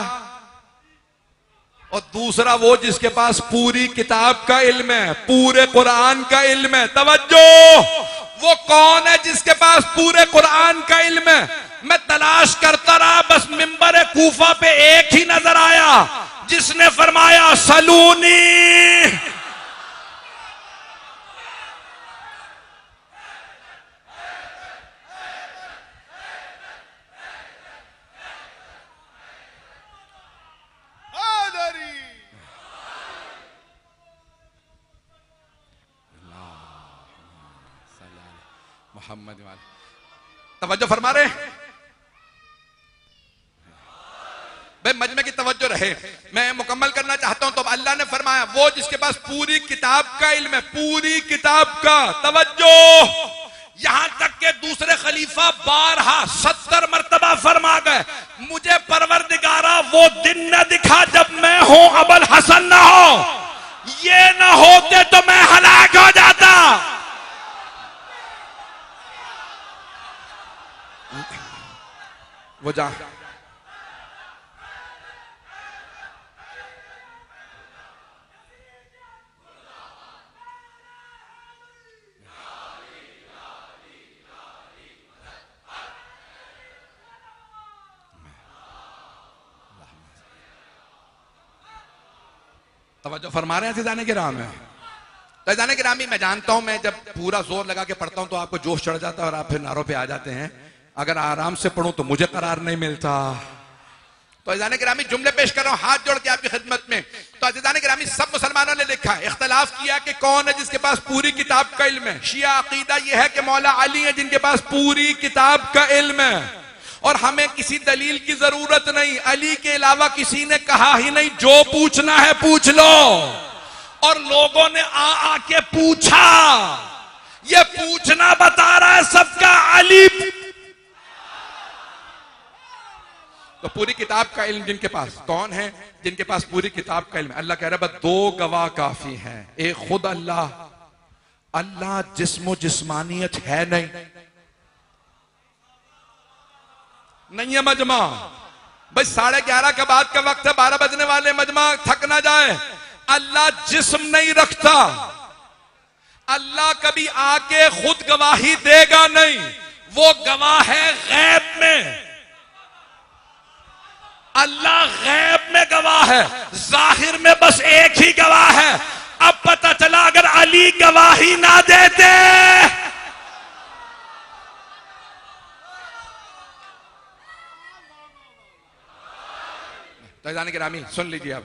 और दूसरा वो जिसके पास पूरी किताब का इल्म है, पूरे कुरान का इल्म है। तवज्जो, वो कौन है जिसके पास पूरे कुरान का इल्म है? मैं तलाश करता रहा, बस मिंबर कूफा पे एक ही नजर आया जिसने फरमाया सलूनी। मोहम्मद वाले। तवज्जो फरमा रहे हैं भाई, मजमे की तवज्जो रहे। मैं मुकम्मल करना चाहता हूं। तो अल्लाह ने फरमाया वो जिसके पास पूरी किताब का इल्म है, पूरी किताब का, तवज्जो, यहां तक के दूसरे खलीफा 70 मरतबा फरमा गए, मुझे परवरदिगारा वो दिन न दिखा जब मैं हूं अबुल हसन ना हो, ये ना होते तो मैं हलाक हो जाता। वो जा तवज्जो फरमा रहे हैं अज़ीज़ाने किराम है। तो अज़ीज़ाने किरामी, मैं जानता हूं मैं जब पूरा जोर लगा के पढ़ता हूं तो आपको जोश चढ़ जाता है और आप फिर नारों पे आ जाते हैं। अगर आराम से पढ़ूं तो मुझे करार नहीं मिलता। तो अज़ीज़ाने किरामी, जुमले पेश कर रहा हूं हाथ जोड़ के आपकी खिदमत में। तो अज़ीज़ाने किरामी, सब मुसलमानों ने लिखा है, इख्तलाफ किया कि कौन है जिसके पास पूरी किताब का इल्म है। शिया अकीदा यह है कि मौला अली है जिनके पास पूरी किताब का इल्म है और हमें किसी दलील की जरूरत नहीं, अली के अलावा किसी ने कहा ही नहीं, जो पूछना है पूछ लो। और लोगों ने आके पूछा, ये पूछना बता रहा है सबका अली। तो पूरी किताब का इल्म जिनके पास, कौन है जिनके पास पूरी किताब का इल्म? अल्लाह कह रहा है बस 2 गवाह काफी हैं, एक खुद अल्लाह, अल्लाह जिस्मो जिस्मानियत है नहीं है मजमा भाई, 11:30 के बाद का वक्त है, 12 बजने वाले, मजमा थक ना जाए। अल्लाह जिस्म नहीं रखता, अल्लाह कभी आके खुद गवाही देगा नहीं, वो गवाह है गैब में। अल्लाह गैब में गवाह है, जाहिर में बस एक ही गवाह है। अब पता चला अगर अली गवाही ना देते जाने के रामी, सुन लीजिए अब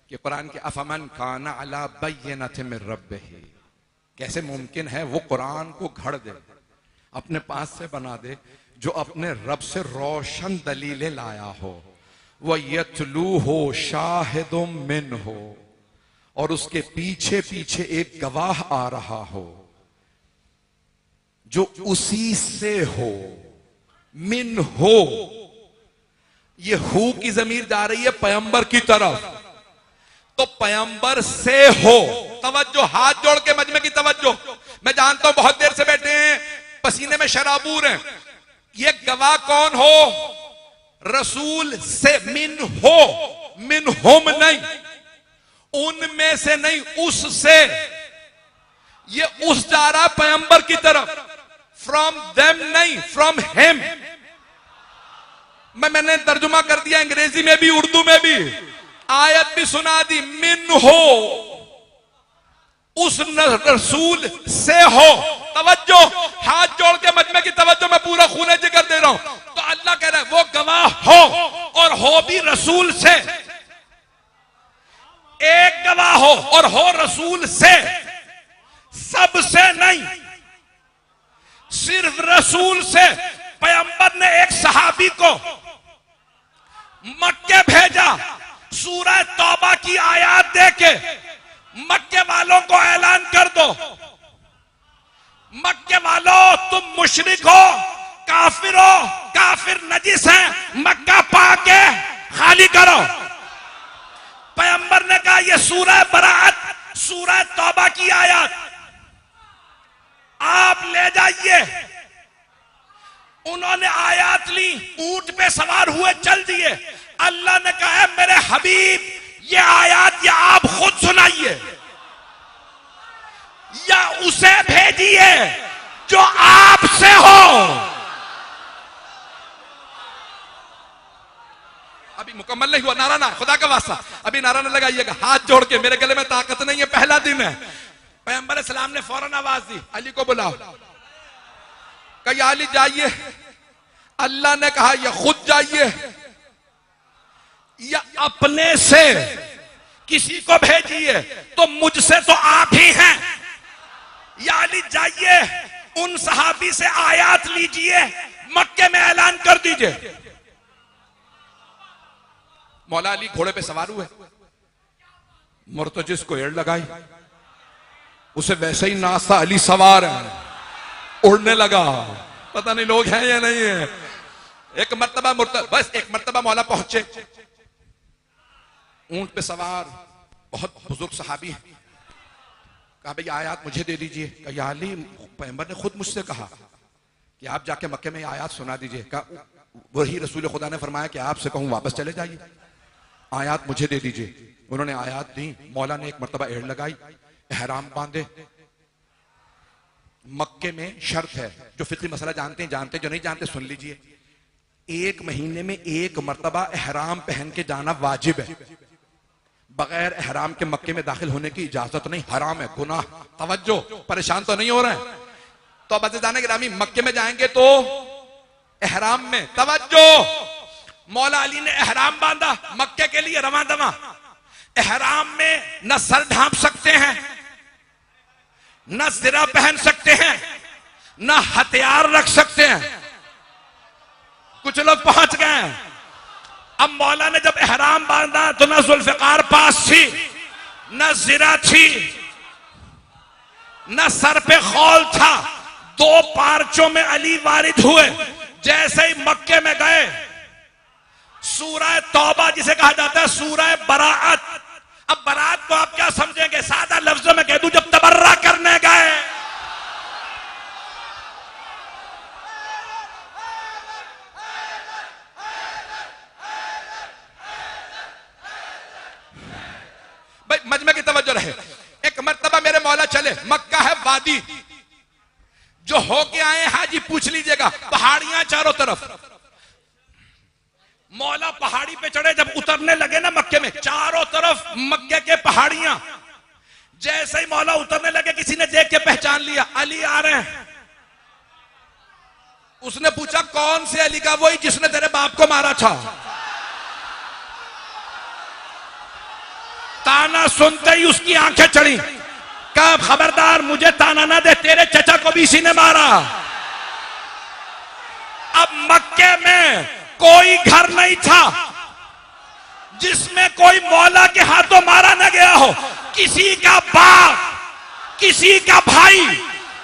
कि कुरान के अफमन काना अला बय्यनतिन मिर रब्बिही, कैसे मुमकिन है वो कुरान को घड़ दे, अपने पास से बना दे, जो अपने रब से रोशन दलीलें लाया हो, वह यतलू हो शाहिदुम मिन हो, और उसके पीछे पीछे एक गवाह आ रहा हो जो उसी से हो, मिन हो, ये हु की जमीर जा रही है पैगंबर की तरफ, तो पैगंबर से हो। तवज्जो, हाथ जोड़ के मजमे की तवज्जो। मैं जानता हूं बहुत देर से बैठे हैं, पसीने में शराबूर हैं। ये गवाह कौन हो? रसूल से, मिन हो, मिन हुम नहीं, उनमें से नहीं, उससे। ये उस जा रहा पैगंबर की तरफ, फ्रॉम देम नहीं, फ्रॉम हिम। मैंने तर्जुमा कर दिया अंग्रेजी में भी उर्दू में भी, आयत भी सुना दी, मिन हो, उस रसूल से हो। तवज्जो, हाथ जोड़ के मजमे की तवज्जो, मैं पूरा खूने जिक्र दे रहा हूं। तो अल्लाह कह रहा है वो गवाह हो, और हो भी रसूल से। एक गवाह हो और हो रसूल से, सबसे नहीं, सिर्फ रसूल से। पैगंबर ने एक सहाबी को मक्के भेजा, सूरह तौबा की आयत देके मक्के वालों को ऐलान कर दो, मक्के वालों तुम मुशरिक हो, काफिर हो, काफिर नजिस हैं, मक्का पाके खाली करो। पैगंबर ने कहा यह सूरह बरात, सूरह तौबा की आयत आप ले जाइए। उन्होंने आयत ली, ऊंट पे सवार हुए, चल दिए। अल्लाह ने कहा मेरे हबीब ये आयत या आप खुद सुनाइए या उसे भेजिए जो आपसे हो। अभी मुकम्मल नहीं हुआ, नारा ना, खुदा का वास्ता अभी नारा ना लगाइएगा, हाथ जोड़ के, मेरे गले में ताकत नहीं है, पहला दिन है। पैगंबर सलाम ने फौरन आवाज दी, अली को बुलाओ। कहा अली जाइए। अल्लाह ने कहा या खुद जाइए या अपने से किसी को भेजिए। तो मुझसे तो आप ही हैं, या अली जाइए उन सहाबी से आयात लीजिए, मक्के में ऐलान कर दीजिए। मौला अली घोड़े पे सवार हुए, मुर्तजिस को एड़ लगाई, उसे वैसे ही नासा अली सवार है, उड़ने लगा। पता नहीं लोग हैं या नहीं है। एक मर्तबा बस एक मर्तबा मौला पहुंचे, ऊंट पे सवार बहुत बुजुर्ग सहाबी है। कहा भाई आयात मुझे दे दीजिए। कहा या अली, पैगंबर ने खुद मुझसे कहा कि आप जाके मक्के में आयात सुना दीजिए। कहा वही रसूल खुदा ने फरमाया कि आपसे कहूं वापस चले जाइए, आयात मुझे दे दीजिए। उन्होंने आयात दी। मौला ने एक मर्तबा एड़ लगाई, एहराम बांधे। मक्के में शर्त है, जो फिक्री मसला जानते हैं जानते, जो नहीं जानते सुन लीजिए। 1 महीने में 1 मर्तबा एहराम पहन के जाना वाजिब है। बगैर एहराम के मक्के में दाखिल होने की इजाजत नहीं, हराम है, गुनाह। तवज्जो, परेशान तो नहीं हो रहे हैं? तो अब अज़ीज़ान गिरामी, मक्के में जाएंगे तो एहराम में, तवज्जो। मौला अली ने एहराम बांधा, मक्के के लिए रवां दवा। एहराम में न सर ढांप सकते हैं, न सिरा पहन सकते हैं, न हथियार रख सकते हैं। कुछ लोग पहुंच गए। अब मौला ने जब एहराम बांधा तो न जुल्फिकार पास थी, न जिरा थी, न सर पे खौल था। 2 पार्चों में अली वारिद हुए। जैसे ही मक्के में गए, सूरह तौबा जिसे कहा जाता है सूरह बराअत। अब बरात को आप क्या समझेंगे? सादा लफ्जों में कह दूं, जब तबर्रा करने गए, भाई मजमे की तवज्जो रहे। एक मर्तबा मेरे मौला चले, मक्का है वादी, जो होके आए हाजी पूछ लीजिएगा, पहाड़ियां चारों तरफ। मौला पहाड़ी पे चढ़े, जब उतरने लगे ना मक्के में, चारों तरफ मक्के के पहाड़ियां। जैसे ही मौला उतरने लगे, किसी ने देख के पहचान लिया, अली आ रहे हैं। उसने पूछा कौन से अली? का वही जिसने तेरे बाप को मारा था। ताना सुनते ही उसकी आंखें चढ़ी। कहा खबरदार, मुझे ताना ना दे, तेरे चचा को भी इसी ने मारा। अब मक्के में कोई घर नहीं था जिसमें कोई मौला के हाथों मारा न गया हो। किसी का बाप, किसी का भाई,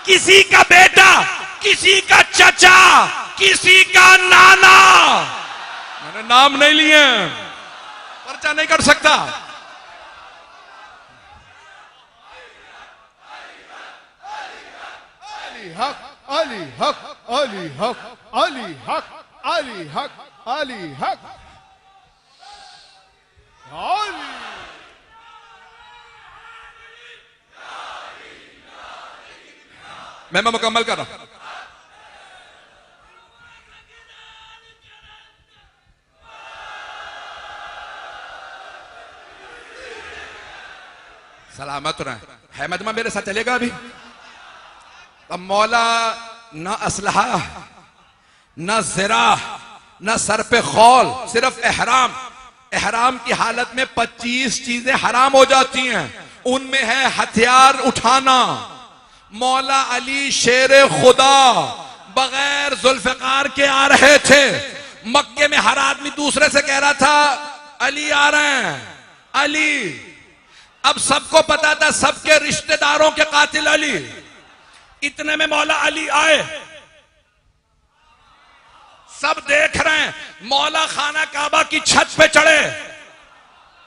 किसी का बेटा, किसी का चचा, किसी का नाना। मैंने नाम नहीं लिए, पर्चा नहीं कर सकता। अली हक, अली हक, अली हक, अली हक, अली हक, अली हक, अली। मैं मुकम्मल कर रहा हूं। सलामत रहे। है मजमा मेरे साथ चलेगा अभी? अब मौला न असलहा, न ज़रा, न सर पे खौल, सिर्फ एहराम। एहराम की हालत में 25 चीजें हराम हो जाती हैं। उनमें है हथियार उठाना। मौला अली शेर खुदा बगैर जुल्फिकार के आ रहे थे। मक्के में हर आदमी दूसरे से कह रहा था अली आ रहे हैं, अली। अब सबको पता था सबके रिश्तेदारों के कातिल अली। इतने में मौला अली आए, सब देख रहे हैं। मौला खाना काबा की छत पे चढ़े।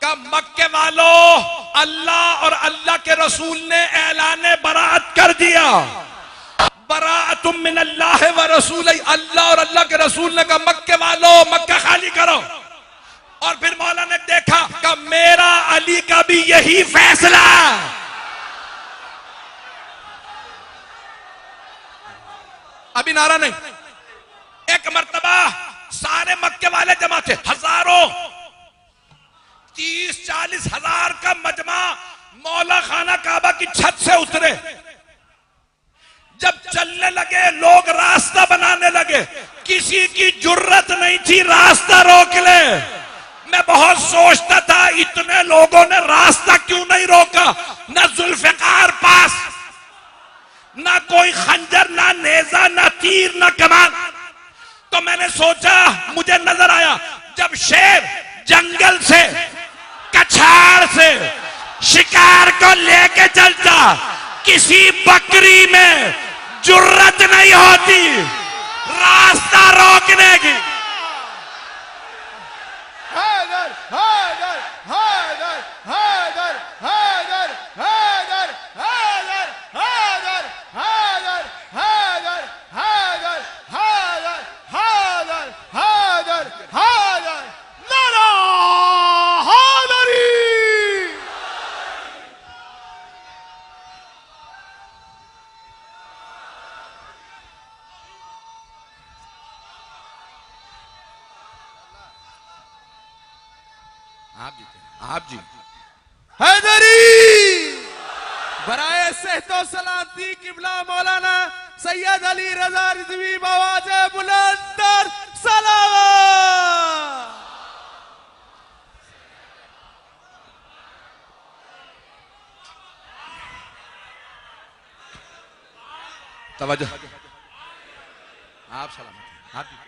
का मक्के वालों, अल्लाह और अल्लाह के रसूल ने ऐलाने बराअत कर दिया। बराअतुम मिन अल्लाह व रसूल। अल्लाह और अल्लाह के रसूल ने कहा मक्के वालों मक्का खाली करो। और फिर मौला ने देखा कि मेरा अली का भी यही फैसला। अभी नारा नहीं। एक मर्तबा सारे मक्के वाले जमा थे, हजारों, 30-40 हजार का मजमा मौला खाना काबा की छत से उतरे। जब चलने लगे, लोग रास्ता बनाने लगे। किसी की जुर्रत नहीं थी रास्ता रोक ले। मैं बहुत सोचता था इतने लोगों ने रास्ता क्यों नहीं रोका। न जुल्फिकार पास, ना कोई खंजर, ना नेजा, ना तीर, ना कमान। तो मैंने सोचा, मुझे नजर आया जब शेर जंगल से कछाड़ से शिकार को लेके चलता, किसी बकरी में जुर्रत नहीं होती रास्ता रोकने की। हैदर हैदर हैदर हैदर हैदर हैदर हैदर हैदर हैदर हैदर हैदर हैदर हैदर हैदर हैदर नारा हैदरी। आप जीते, आप जी। हैदरी बराए सेहतो सलाती किबला मौलाना सैयद अली रजा रिजवी बवाज बुलंदर सलावत। तवज्जो, आप सलामत हैं, आप जीते।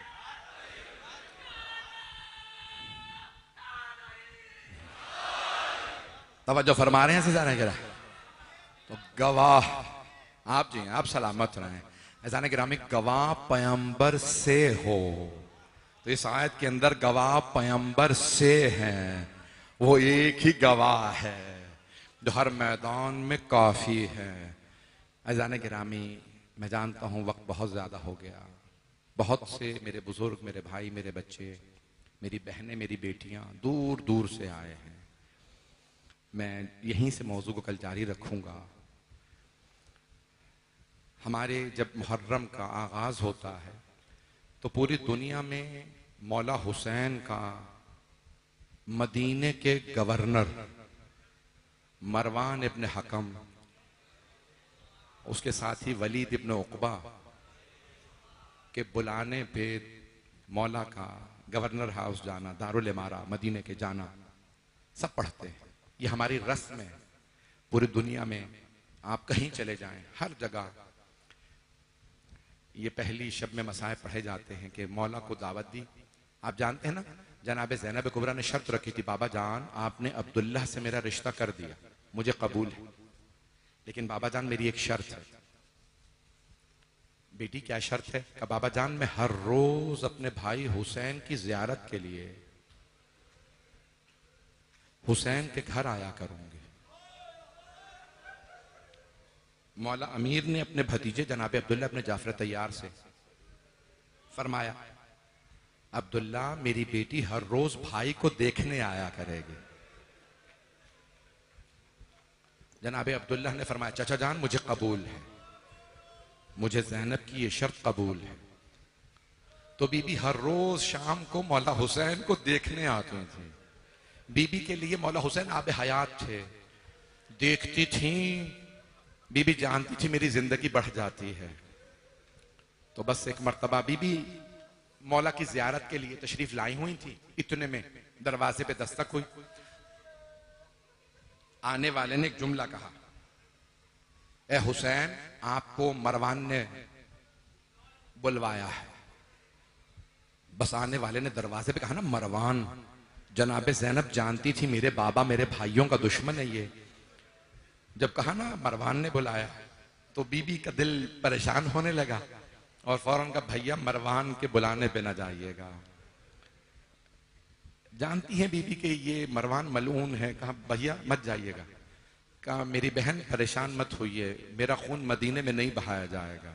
तवज्जो फरमा रहे हैं सिजाने गिरा। तो गवाह आप जी, आप सलामत रहें। ऐसा गिरामी गवाह पैगंबर से हो, तो इस आयत के अंदर गवाह पैगंबर से हैं, वो एक ही गवाह है जो हर मैदान में काफी है। ऐजान गिरामी, मैं जानता हूं वक्त बहुत ज्यादा हो गया। बहुत से मेरे बुजुर्ग, मेरे भाई, मेरे बच्चे, मेरी बहनें, मेरी बेटियां दूर दूर से आए हैं। मैं यहीं से मौजू को कल जारी रखूंगा। हमारे जब मुहर्रम का आगाज होता है तो पूरी दुनिया में मौला हुसैन का मदीने के गवर्नर मरवान इब्न हकम, उसके साथ ही वलीद इब्न उक़बा के बुलाने पे मौला का गवर्नर हाउस जाना, दारुल इमारा मदीने के जाना, सब पढ़ते हैं। ये हमारी रस्म है। पूरी दुनिया में आप कहीं चले जाएं, हर जगह ये पहली शब में मसाए पढ़े जाते हैं कि मौला को दावत दी। आप जानते हैं ना, जनाब ज़ैनब कुबरा ने शर्त रखी थी, बाबा जान आपने अब्दुल्लाह से मेरा रिश्ता कर दिया, मुझे कबूल है, लेकिन बाबा जान मेरी एक शर्त है। बेटी क्या शर्त है? कि बाबा जान मैं हर रोज अपने भाई हुसैन की जियारत के लिए हुसैन के घर आया करूंगी। मौला अमीर ने अपने भतीजे जनाब अब्दुल्ला अपने जाफर तैयार से फरमाया, अब्दुल्ला मेरी बेटी हर रोज भाई को देखने आया करेगी। जनाब अब्दुल्ला ने फरमाया, चाचा जान मुझे कबूल है, मुझे ज़ैनब की ये शर्त कबूल है। तो बीबी हर रोज शाम को मौला हुसैन को देखने आती थी। बीबी के लिए मौला हुसैन आब हयात थे, देखती थी, बीबी जानती थी मेरी जिंदगी बढ़ जाती है। तो बस एक मर्तबा बीबी मौला की जियारत के लिए तशरीफ लाई हुई थी। इतने में दरवाजे पे दस्तक हुई। आने वाले ने एक जुमला कहा, ए हुसैन आपको मरवान ने बुलवाया है। बस आने वाले ने दरवाजे पे कहा ना मरवान, जनाबे ज़ैनब जानती थी मेरे बाबा मेरे भाइयों का दुश्मन है ये। जब कहा ना मरवान ने बुलाया तो बीबी का दिल परेशान होने लगा और फौरन कहा, भैया मरवान के बुलाने पे ना जाइएगा। जानती है बीबी के ये मरवान मलून है। कहा भैया मत जाइएगा। कहा मेरी बहन परेशान मत होइए, मेरा खून मदीने में नहीं बहाया जाएगा।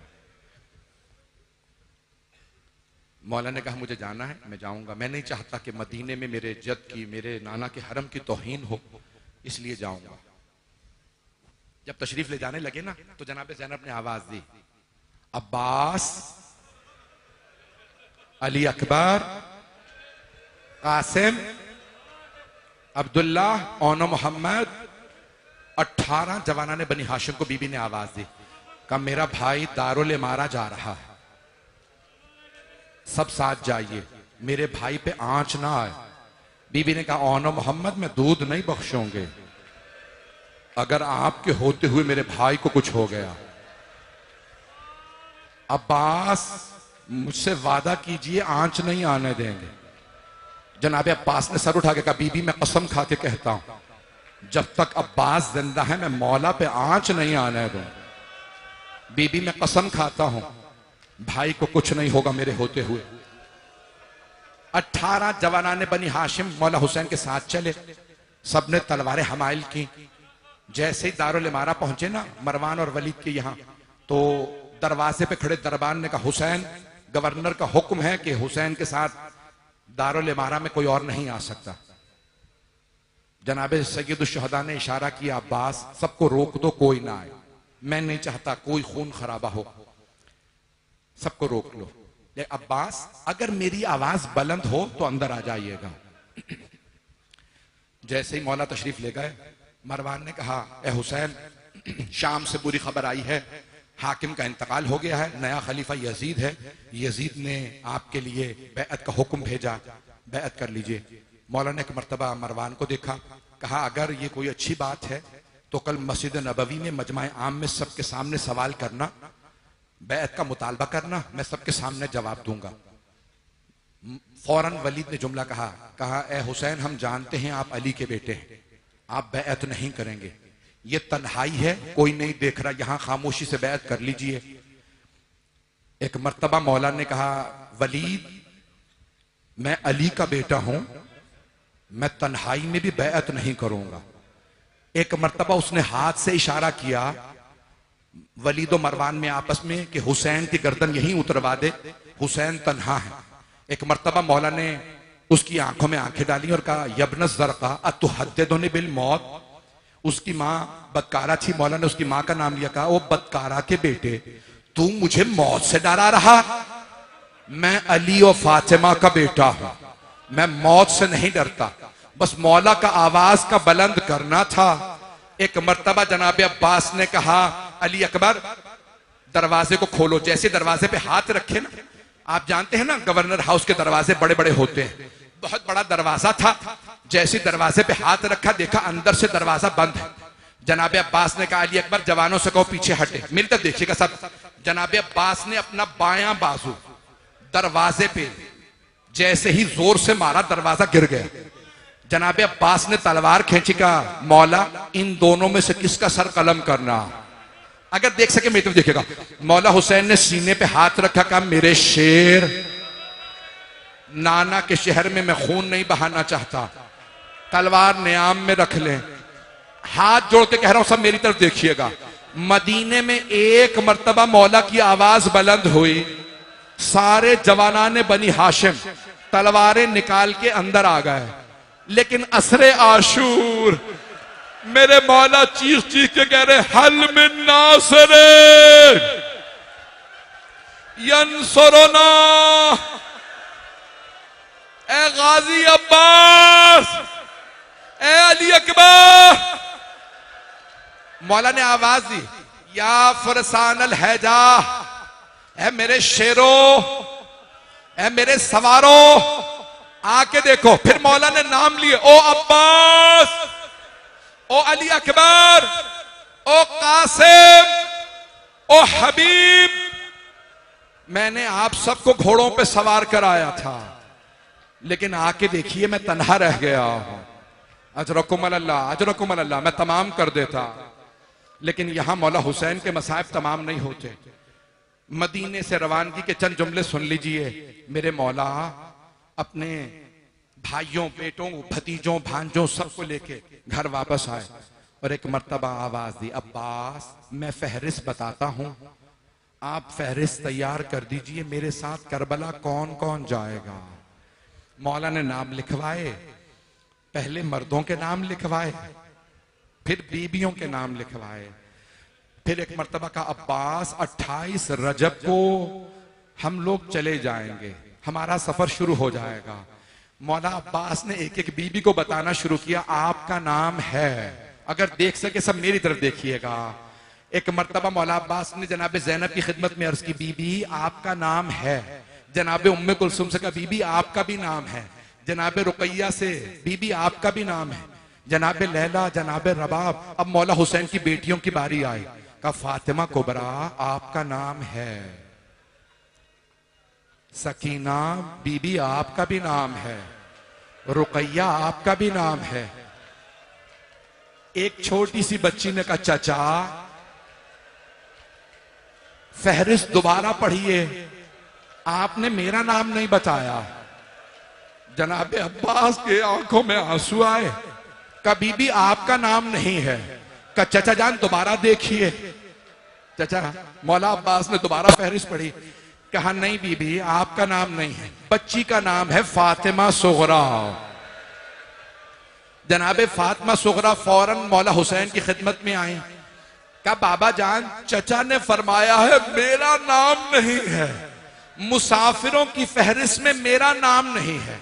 मौला ने कहा मुझे जाना है, मैं जाऊंगा। मैं नहीं चाहता कि मदीने में मेरे जद की, मेरे नाना के हरम की तौहीन हो, इसलिए जाऊंगा। जब तशरीफ ले जाने लगे ना तो जनाब ज़ैनब ने आवाज दी, अब्बास, अली अकबर, कासिम, अब्दुल्ला, ओनो मोहम्मद, 18 जवाना ने बनी हाशिम को बीबी ने आवाज दी। कहा मेरा भाई दारुल इमारा जा रहा है, सब साथ जाइए, मेरे भाई पे आंच ना आए। बीबी ने कहा ओनो मोहम्मद मैं दूध नहीं बख्शूंगे, अगर आपके होते हुए मेरे भाई को कुछ हो गया अब्बास मुझसे वादा कीजिए आंच नहीं आने देंगे। जनाब अब्बास ने सर उठा के कहा, बीबी मैं कसम खा के कहता हूं जब तक अब्बास जिंदा है मैं मौला पे आंच नहीं आने दूं। बीबी मैं कसम खाता हूं भाई को कुछ नहीं होगा मेरे होते हुए। 18 जवानाने बनी हाशिम मौला हुसैन के साथ चले, सबने तलवारें हमाइल की। जैसे ही दारुल इमारा पहुंचे ना मरवान और वलीद के यहां, तो दरवाजे पे खड़े दरबान ने कहा, हुसैन गवर्नर का हुक्म है कि हुसैन के साथ दारुल इमारा में कोई और नहीं आ सकता। जनाबे सैयदुल शुहदा ने इशारा किया, अब्बास सबको रोक दो, कोई ना आए, मैं नहीं चाहता कोई खून खराबा हो, सबको रोक लो। अब्बास अगर मेरी आवाज बुलंद हो तो अंदर आ जाइएगा। जैसे ही मौला तशरीफ ले गए, मरवान ने कहा, ए हुसैन शाम से बुरी खबर आई है, हाकिम का इंतकाल हो गया है, नया खलीफा यजीद है, यजीद ने आपके लिए बैअत का हुक्म भेजा, बैअत कर लीजिए। मौला ने एक मर्तबा मरवान को देखा, कहा अगर ये कोई अच्छी बात है तो कल मस्जिद नबवी में मजमा आम में सबके सामने सवाल करना, बैअत का मुतालबा करना, मैं सबके सामने जवाब दूंगा। फौरन वलीद ने जुमला कहा ए हुसैन हम जानते हैं आप अली के बेटे हैं, आप बैअत नहीं करेंगे, ये तन्हाई है, कोई नहीं देख रहा, यहां खामोशी से बैअत कर लीजिए। एक मर्तबा मौला ने कहा, वलीद मैं अली का बेटा हूं, मैं तन्हाई में भी बैअत नहीं करूंगा। एक मर्तबा उसने हाथ से इशारा किया वलीद और मरवान में आपस में कि हुसैन की गर्दन यहीं उतरवा दे, हुसैन तन्हा है। एक मर्तबा मौला ने उसकी आंखों में आंखें डाली और कहा, यब्न ज़रक़ा अतुहद्दिदुनी बिल मौत। उसकी मां बदकारा थी, मौला ने उसकी मां का नाम लिया, कहा, ओ बदकारा के बेटे तू मुझे मौत से डरा रहा, मैं अली और फातिमा का बेटा हूं, मैं मौत से नहीं डरता। बस मौला का आवाज का बुलंद करना था। एक मर्तबा जनाब अब्बास ने कहा, अली अकबर दरवाजे को खोलो। जैसे दरवाजे पे हाथ रखे ना, आप जानते हैं ना गवर्नर हाउस के दरवाजे बड़े बड़े होते हैं, बहुत बड़ा दरवाजा था। जैसे दरवाजे पे हाथ रखा, देखा अंदर से दरवाजा बंद है। जनाब अब्बास ने कहा, अली अकबर जवानों से कहो पीछे हटे, मेरी तरफ देखिएगा सब। जनाब अब्बास ने अपना बायां बाजू दरवाजे पे जैसे ही जोर से मारा, दरवाजा गिर गया। जनाब अब्बास ने तलवार खींची, का मौला इन दोनों में से किसका सर कलम करना, अगर देख सके मेरी तरफ देखिएगा। मौला हुसैन ने सीने पे हाथ रखा, कहा मेरे शेर, नाना के शहर में मैं खून नहीं बहाना चाहता, तलवार नियाम में रख ले। हाथ जोड़ के कह रहा हूं सब मेरी तरफ देखिएगा। मदीने में एक मर्तबा मौला की आवाज बुलंद हुई, सारे जवानाने बनी हाशिम तलवारें निकाल के अंदर आ गए। लेकिन असरे आशूर मेरे मौला चीख चीख के कह रहे, हल मिन नासिर यंसुरना, ए गाजी अब्बास, ए अली अकबर। मौला ने आवाज दी, या फरसान अल हैजा, ए मेरे शेरों, ए मेरे सवारों, आके देखो। फिर मौला ने नाम लिए, ओ अब्बास, ओ अली अकबर, ओ कासिम, ओ हबीब, मैंने आप सबको घोड़ों पे सवार कराया था, लेकिन आके देखिए मैं तन्हा रह गया हूं। अजरकुम अल्लाह, अजरकुम अल्लाह, मैं तमाम कर देता, लेकिन यहां मौला हुसैन के मसाइब तमाम नहीं होते। मदीने से रवानगी के चंद जुमले सुन लीजिए। मेरे मौला अपने भाइयों, बेटों, भतीजों, भांजों सबको लेके घर वापस आए और एक मर्तबा आवाज दी, अब्बास मैं फहरिस्त बताता हूं, आप फहरिस्त तैयार कर दीजिए, मेरे साथ करबला कौन कौन जाएगा। मौला ने नाम लिखवाए, पहले मर्दों के नाम लिखवाए, फिर बीबियों के नाम लिखवाए। फिर एक मर्तबा का, अब्बास 28 रजब को हम लोग चले जाएंगे, हमारा सफर शुरू हो जाएगा। मौला अब्बास ने एक एक बीबी को बताना शुरू किया, आपका नाम है, अगर देख सके सब मेरी तरफ देखिएगा। एक मर्तबा मौला अब्बास ने जनाब ज़ैनब की खिदमत में अर्ज की, बीबी आपका नाम है। जनाब उम्मे कुलसुम से कहा, बीबी आपका भी नाम है। जनाब रुकैया से, बीबी आपका भी नाम है। जनाब लैला, जनाब रबाब। अब मौला हुसैन की बेटियों की बारी आई, कहा फातिमा कुबरा आपका नाम है। सकीना बीबी आपका भी नाम है, रुकैया आपका भी नाम है। एक छोटी सी बच्ची ने कहा चाचा फहरिस्त दोबारा पढ़िए, आपने मेरा नाम नहीं बताया। जनाब अब्बास के आंखों में आंसू आए। कभी भी आपका नाम नहीं है। का चाचा जान दोबारा देखिए। चाचा मौला अब्बास ने दोबारा फहरिस्त पढ़ी। कहा नहीं बीबी आपका नाम नहीं है, बच्ची का नाम है फातिमा सुगरा। जनाबे फातिमा सुगरा फौरन मौला हुसैन की खिदमत में आए। कहा बाबा जान चचा ने फरमाया है मेरा नाम नहीं है, मुसाफिरों की फहरिस्त में मेरा नाम नहीं है।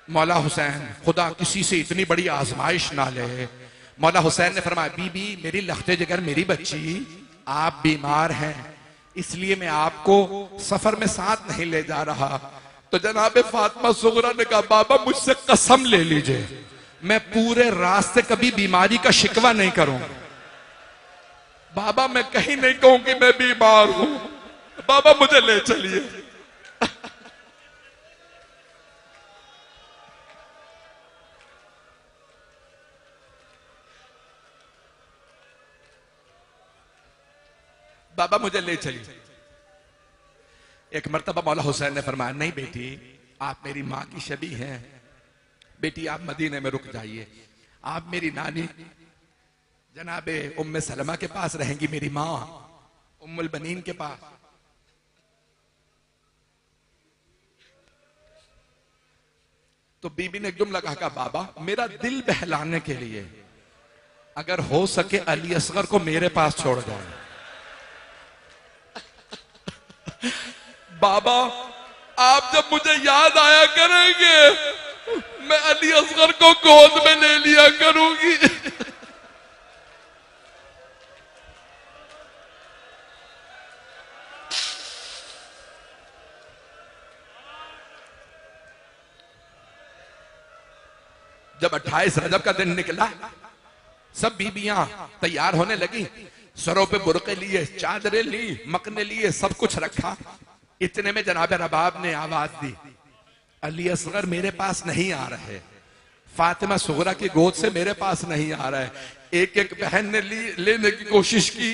मौला हुसैन खुदा किसी से इतनी बड़ी आजमाइश ना ले। मौला हुसैन ने फरमाया बीबी मेरी लख्ते जिगर मेरी बच्ची, आप बीमार हैं इसलिए मैं आपको सफर में साथ नहीं ले जा रहा। तो जनाब फातिमा सुगरा ने कहा बाबा मुझसे कसम ले लीजिए मैं पूरे रास्ते कभी बीमारी का शिकवा नहीं करूं। बाबा मैं कहीं नहीं कहूं कि मैं बीमार हूं, बाबा मुझे ले चलिए। बाबा मुझे ले चलिए। एक मर्तबा मौला हुसैन ने फरमाया नहीं बेटी आप मेरी माँ की शबी हैं, बेटी आप मदीने में रुक जाइए, आप मेरी नानी जनाबे उम्मे सलमा के पास रहेंगी, मेरी माँ उम्मुल बनीन के पास। तो बीबी ने एक जुमला कहा बाबा मेरा दिल बहलाने के लिए अगर हो सके अली असगर को मेरे पास छोड़ जाए। बाबा आप जब मुझे याद आया करेंगे मैं अली असगर को गोद में ले लिया करूंगी। जब 28 रजब का दिन निकला सब बीबियां तैयार होने लगी, सरों पे बुरके लिए, चादरें ली, मकने लिए, सब कुछ रखा। इतने में जनाब रबाब ने आवाज दी अली असगर मेरे पास नहीं आ रहे, फातिमा सुगरा की गोद से मेरे पास नहीं आ रहा है। एक एक बहन ने लेने की कोशिश की,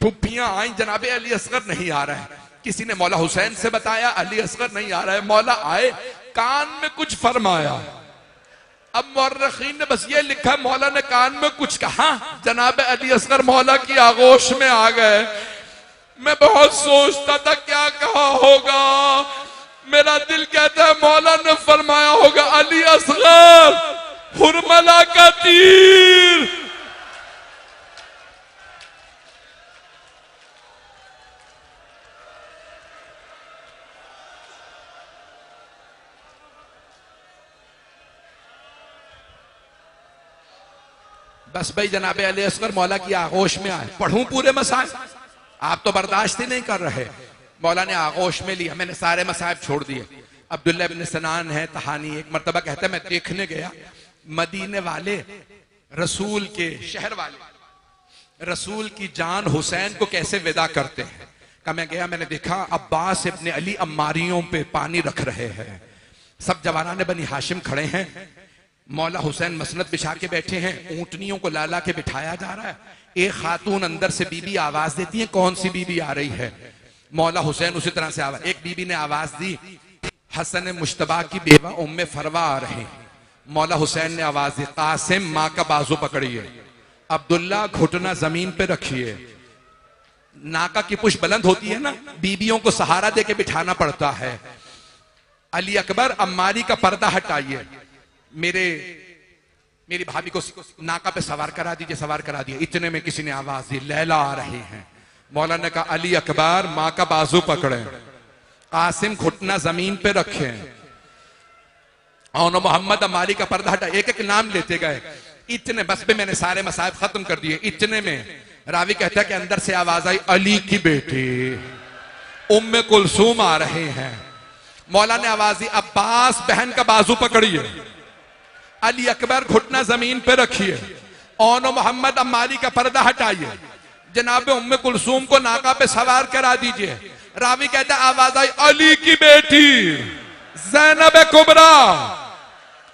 फुफ्फियां आई, जनाबे अली असगर नहीं आ रहा है। किसी ने मौला हुसैन से बताया अली असगर नहीं आ रहा है। मौला आए, कान में कुछ फरमाया। अब मुर्रखीन ने बस ये लिखा मौला ने कान में कुछ कहा, जनाब अली असगर मौला की आगोश में आ गए। मैं बहुत सोचता था क्या कहा होगा, मेरा दिल कहता है मौला ने फरमाया होगा अली असगर हुरमला का तीर। बस भाई जनाबे अली असगर मौला की आगोश में आए। पढ़ूं पूरे मसाइल, आप तो बर्दाश्त ही नहीं कर रहे। मौला ने आगोश में लिया, मैंने सारे मसाइब छोड़ दिए। अब्दुल्ला इब्न सनान है तहानी, एक मर्तबा कहता है मैं देखने गया मदीने वाले रसूल के शहर वाले रसूल की जान हुसैन को कैसे विदा करते हैं। का मैं गया, मैंने देखा अब्बास इब्न अली अम्मारियों पे पानी रख रहे हैं, सब जवानाने बनी हाशिम खड़े हैं, मौला हुसैन मसनद बिछा के बैठे हैं, ऊंटनियों को लाला के बिठाया जा रहा है। एक खातून अंदर से बीबी आवाज देती है, कौन सी बीबी आ रही है? मौला हुसैन उसी तरह से आवाज, एक बीबी ने आवाज दी हसन मुश्तबा की बेवा उम्मे फरवा आ रही। मौला हुसैन ने आवाज दी कासिम माँ का बाजू पकड़िए, अब्दुल्ला घुटना जमीन पे रखिए। नाका की पुश बुलंद होती है ना, बीबियों को सहारा दे के बिठाना पड़ता है। अली अकबर अम्मारी का पर्दा हटाइए, मेरी भाभी को नाका पे सवार करा दीजिए, सवार करा दिए। इतने में किसी ने आवाज दी लैला आ रही हैं। मौला ने कहा अली अकबर माँ का बाजू पकड़े, कासिम घुटना जमीन पे रखे, और मोहम्मद अमारी का पर्दा हटा। एक एक नाम लेते गए। इतने बस में मैंने सारे मसाइब खत्म कर दिए। इतने में रावी कहता है कि अंदर से आवाज आई अली की बेटी उम्मे कुलसूम आ रहे हैं। मौला ने आवाज दी अब्बास बहन का बाजू पकड़िए, अली अकबर घुटना जमीन पे रखिए, और मोहम्मद अम्मारी का पर्दा हटाइए, जनाब उम्मे कुलसूम को नाका पे सवार करा दीजिए। रावी कहता है आवाज आई अली की बेटी ज़ैनब कुबरा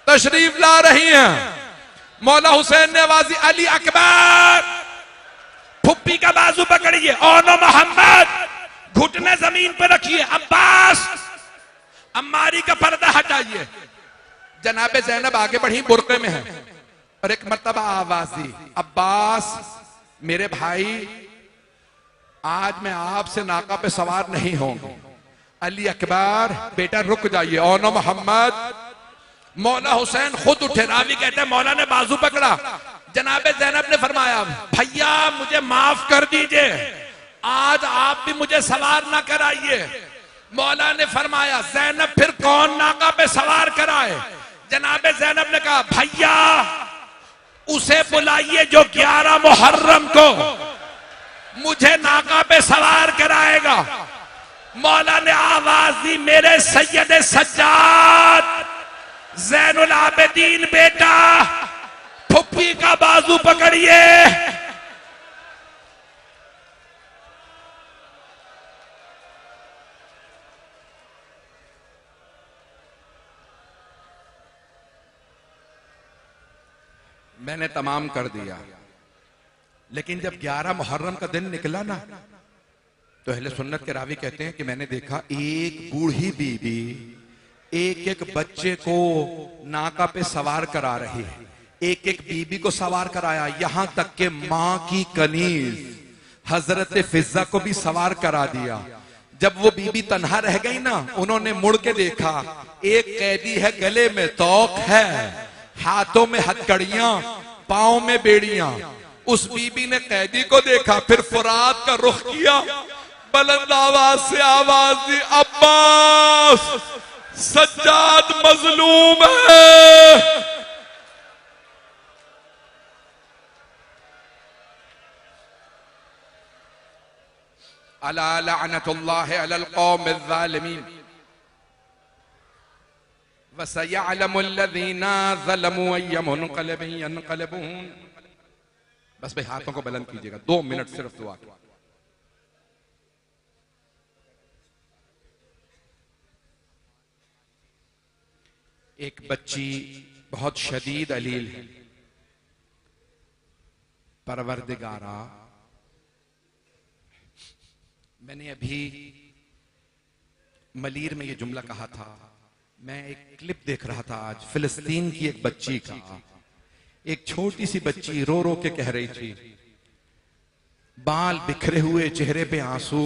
तशरीफ ला रही हैं। मौला हुसैन ने आवाज दी अली अकबर, फुप्पी का बाजू पकड़िए, ओनो मोहम्मद घुटने जमीन पर रखिए, अब्बास अम्मारी का पर्दा हटाइए। जनाबे ज़ैनब आगे बढ़ी, बुर्के में है, और एक मर्तबा आवाज दी अब्बास मेरे भाई आज मैं आपसे नाका पे सवार नहीं होंगे। अली अकबर बेटा रुक जाइए, ओनो मोहम्मद। मौला हुसैन खुद उठे, रावी कहते हैं मौला ने बाजू पकड़ा। जनाबे ज़ैनब ने फरमाया भैया मुझे माफ कर दीजिए, आज आप भी मुझे सवार ना कराइए। मौला ने फरमाया ज़ैनब फिर कौन नाका पे सवार कराए? जनाबे ज़ैनब ने कहा भैया उसे बुलाइए जो 11 मुहर्रम को मुझे नाका पे सवार कराएगा। मौला ने आवाज दी मेरे सैयद सज्जाद ज़ैनुल आबिदीन बेटा फुप्पी का बाजू पकड़िए। मैंने तमाम कर दिया, लेकिन जब 11 मुहर्रम का दिन निकला ना, तो अहले सुन्नत के रावी कहते हैं कि मैंने देखा एक बूढ़ी बीबी एक एक बच्चे को नाका पे सवार करा रही है। एक एक बीबी को सवार कराया, यहां तक के मां की कनीज हजरत फिजा को भी सवार करा दिया। जब वो बीबी तन्हा रह गई ना, उन्होंने मुड़ के देखा, एक कैदी है, गले में तौक है, हाथों में हथकड़ियां, पांव में बेड़ियां। उस बीबी ने कैदी को देखा, फिर फुरात का रुख किया, बुलंद आवाज से आवाज दी अब्बास सज्जाद मजलूम है। अला लअनतुल्लाहि अलल कौमिज़ ज़ालिमीन व सयअलमुल्लज़ीना ज़लमू अय्य मुनक़लिबिन यनक़लिबून। बस भाई हाथों को बुलंद कीजिएगा, 2 मिनट सिर्फ दुआ की। एक बच्ची बहुत शदीद अलील है। परवरदिगारा, मैंने अभी मलीर में ये जुमला कहा था। मैं एक क्लिप देख रहा था आज फिलिस्तीन की एक बच्ची का। एक छोटी सी बच्ची रो रो के कह रही थी, बाल बिखरे हुए, चेहरे पे आंसू,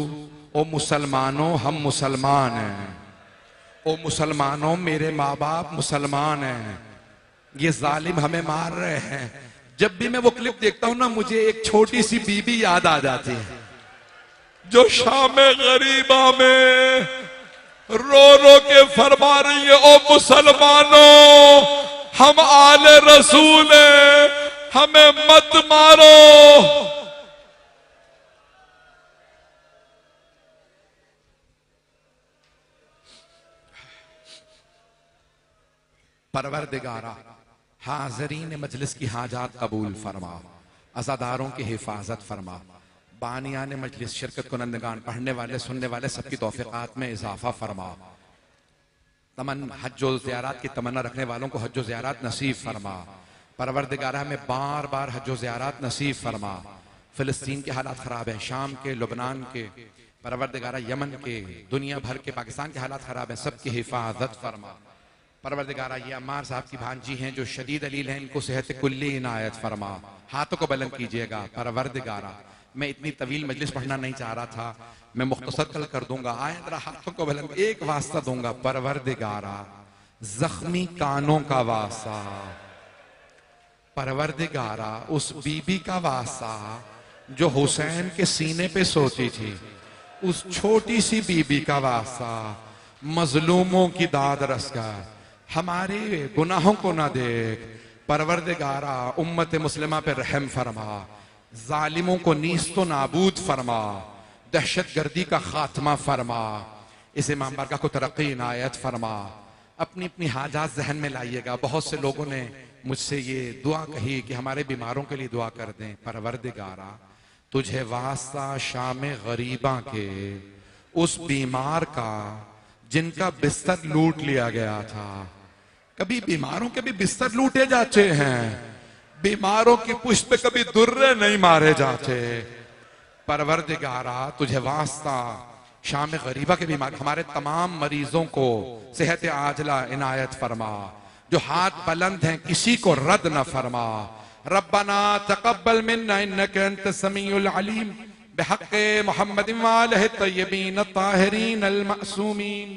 ओ मुसलमानों हम मुसलमान हैं, ओ मुसलमानों मेरे माँ बाप मुसलमान हैं, ये जालिम हमें मार रहे हैं। जब भी मैं वो क्लिप देखता हूं ना, मुझे एक छोटी सी बीबी याद आ जाती है जो शाम गरीबा में रो रो के फरमा रही है, ओ मुसलमानों हम आले रसूल हैं, हमें मत मारो। परवरदिगारा, हाज़रीन मजलिस की हाजात कबूल फरमा, अज़ादारों की हिफाजत फरमा, बानियान मजलिस, शिरकत कुनंदगान, पढ़ने वाले सुनने वाले सबकी तौफीक़ात में इजाफा फरमा। हज व ज़ियारत की तमन्ना रखने वालों को हज व ज़ियारत नसीब फरमा। परवरदिगारा हमें बार बार हज व ज़ियारत नसीब फरमा। फिलिस्तीन के हालात ख़राब हैं, शाम के, लुबनान के, परवरदिगारा यमन के, दुनिया भर के, पाकिस्तान के हालात ख़राब हैं, सबकी हिफाजत फरमा। परवरदिगारा ये अम्मार साहब की भांजी हैं जो शदीद अलील हैं, इनको सेहत कुल्ली इनायत फरमा। हाथों को बुलंद कीजिएगा। परवरदिगारा, मैं इतनी तवील मजलिस पढ़ना नहीं चाह रहा था, मैं मुख्तसर कल कर दूंगा। आए जरा हाथों को बुलंद, एक वास्ता दूंगा। परवरदिगारा, जख्मी कानों का वास्ता, परवरदिगारा उस बीबी का वास्ता जो हुसैन के सीने पे सोती थी, उस छोटी सी बीबी का वास्ता, मजलूमों की दाद रस कर, हमारे गुनाहों को ना देख। परवरदिगारा उम्मत मुस्लिमा पे रहम फरमा, जालिमों को नीस्तो नाबूद फरमा, दहशत गर्दी का खात्मा फरमा, इस इमाम बारगाह को तरक्की इनायत फरमा। अपनी अपनी हाजात जहन में लाइएगा। बहुत से लोगों ने मुझसे ये दुआ कही कि हमारे बीमारों के लिए दुआ कर दें। परवरदिगारा तुझे वास्ता शाम गरीबा के, उस बीमार का जिनका बिस्तर लूट लिया गया था। कभी बीमारों के भी बिस्तर लूटे जाते हैं, बीमारों की पुष्प पे कभी दुर्रे नहीं मारे जाते। परवरदिगारा तुझे वास्ता शाम गरीबा के बीमार हमारे तमाम मरीजों को सेहत आजला इनायत फरमा, जो हाथ बुलंद हैं किसी को रद्द न फरमा। रब्बना तकब्बल मिन्ना इन्नका अंत समीउल अलीम बिहक़्क़ि मुहम्मदिन व आलिहि तय्यबीन ताहिरीन अल मासूमीन।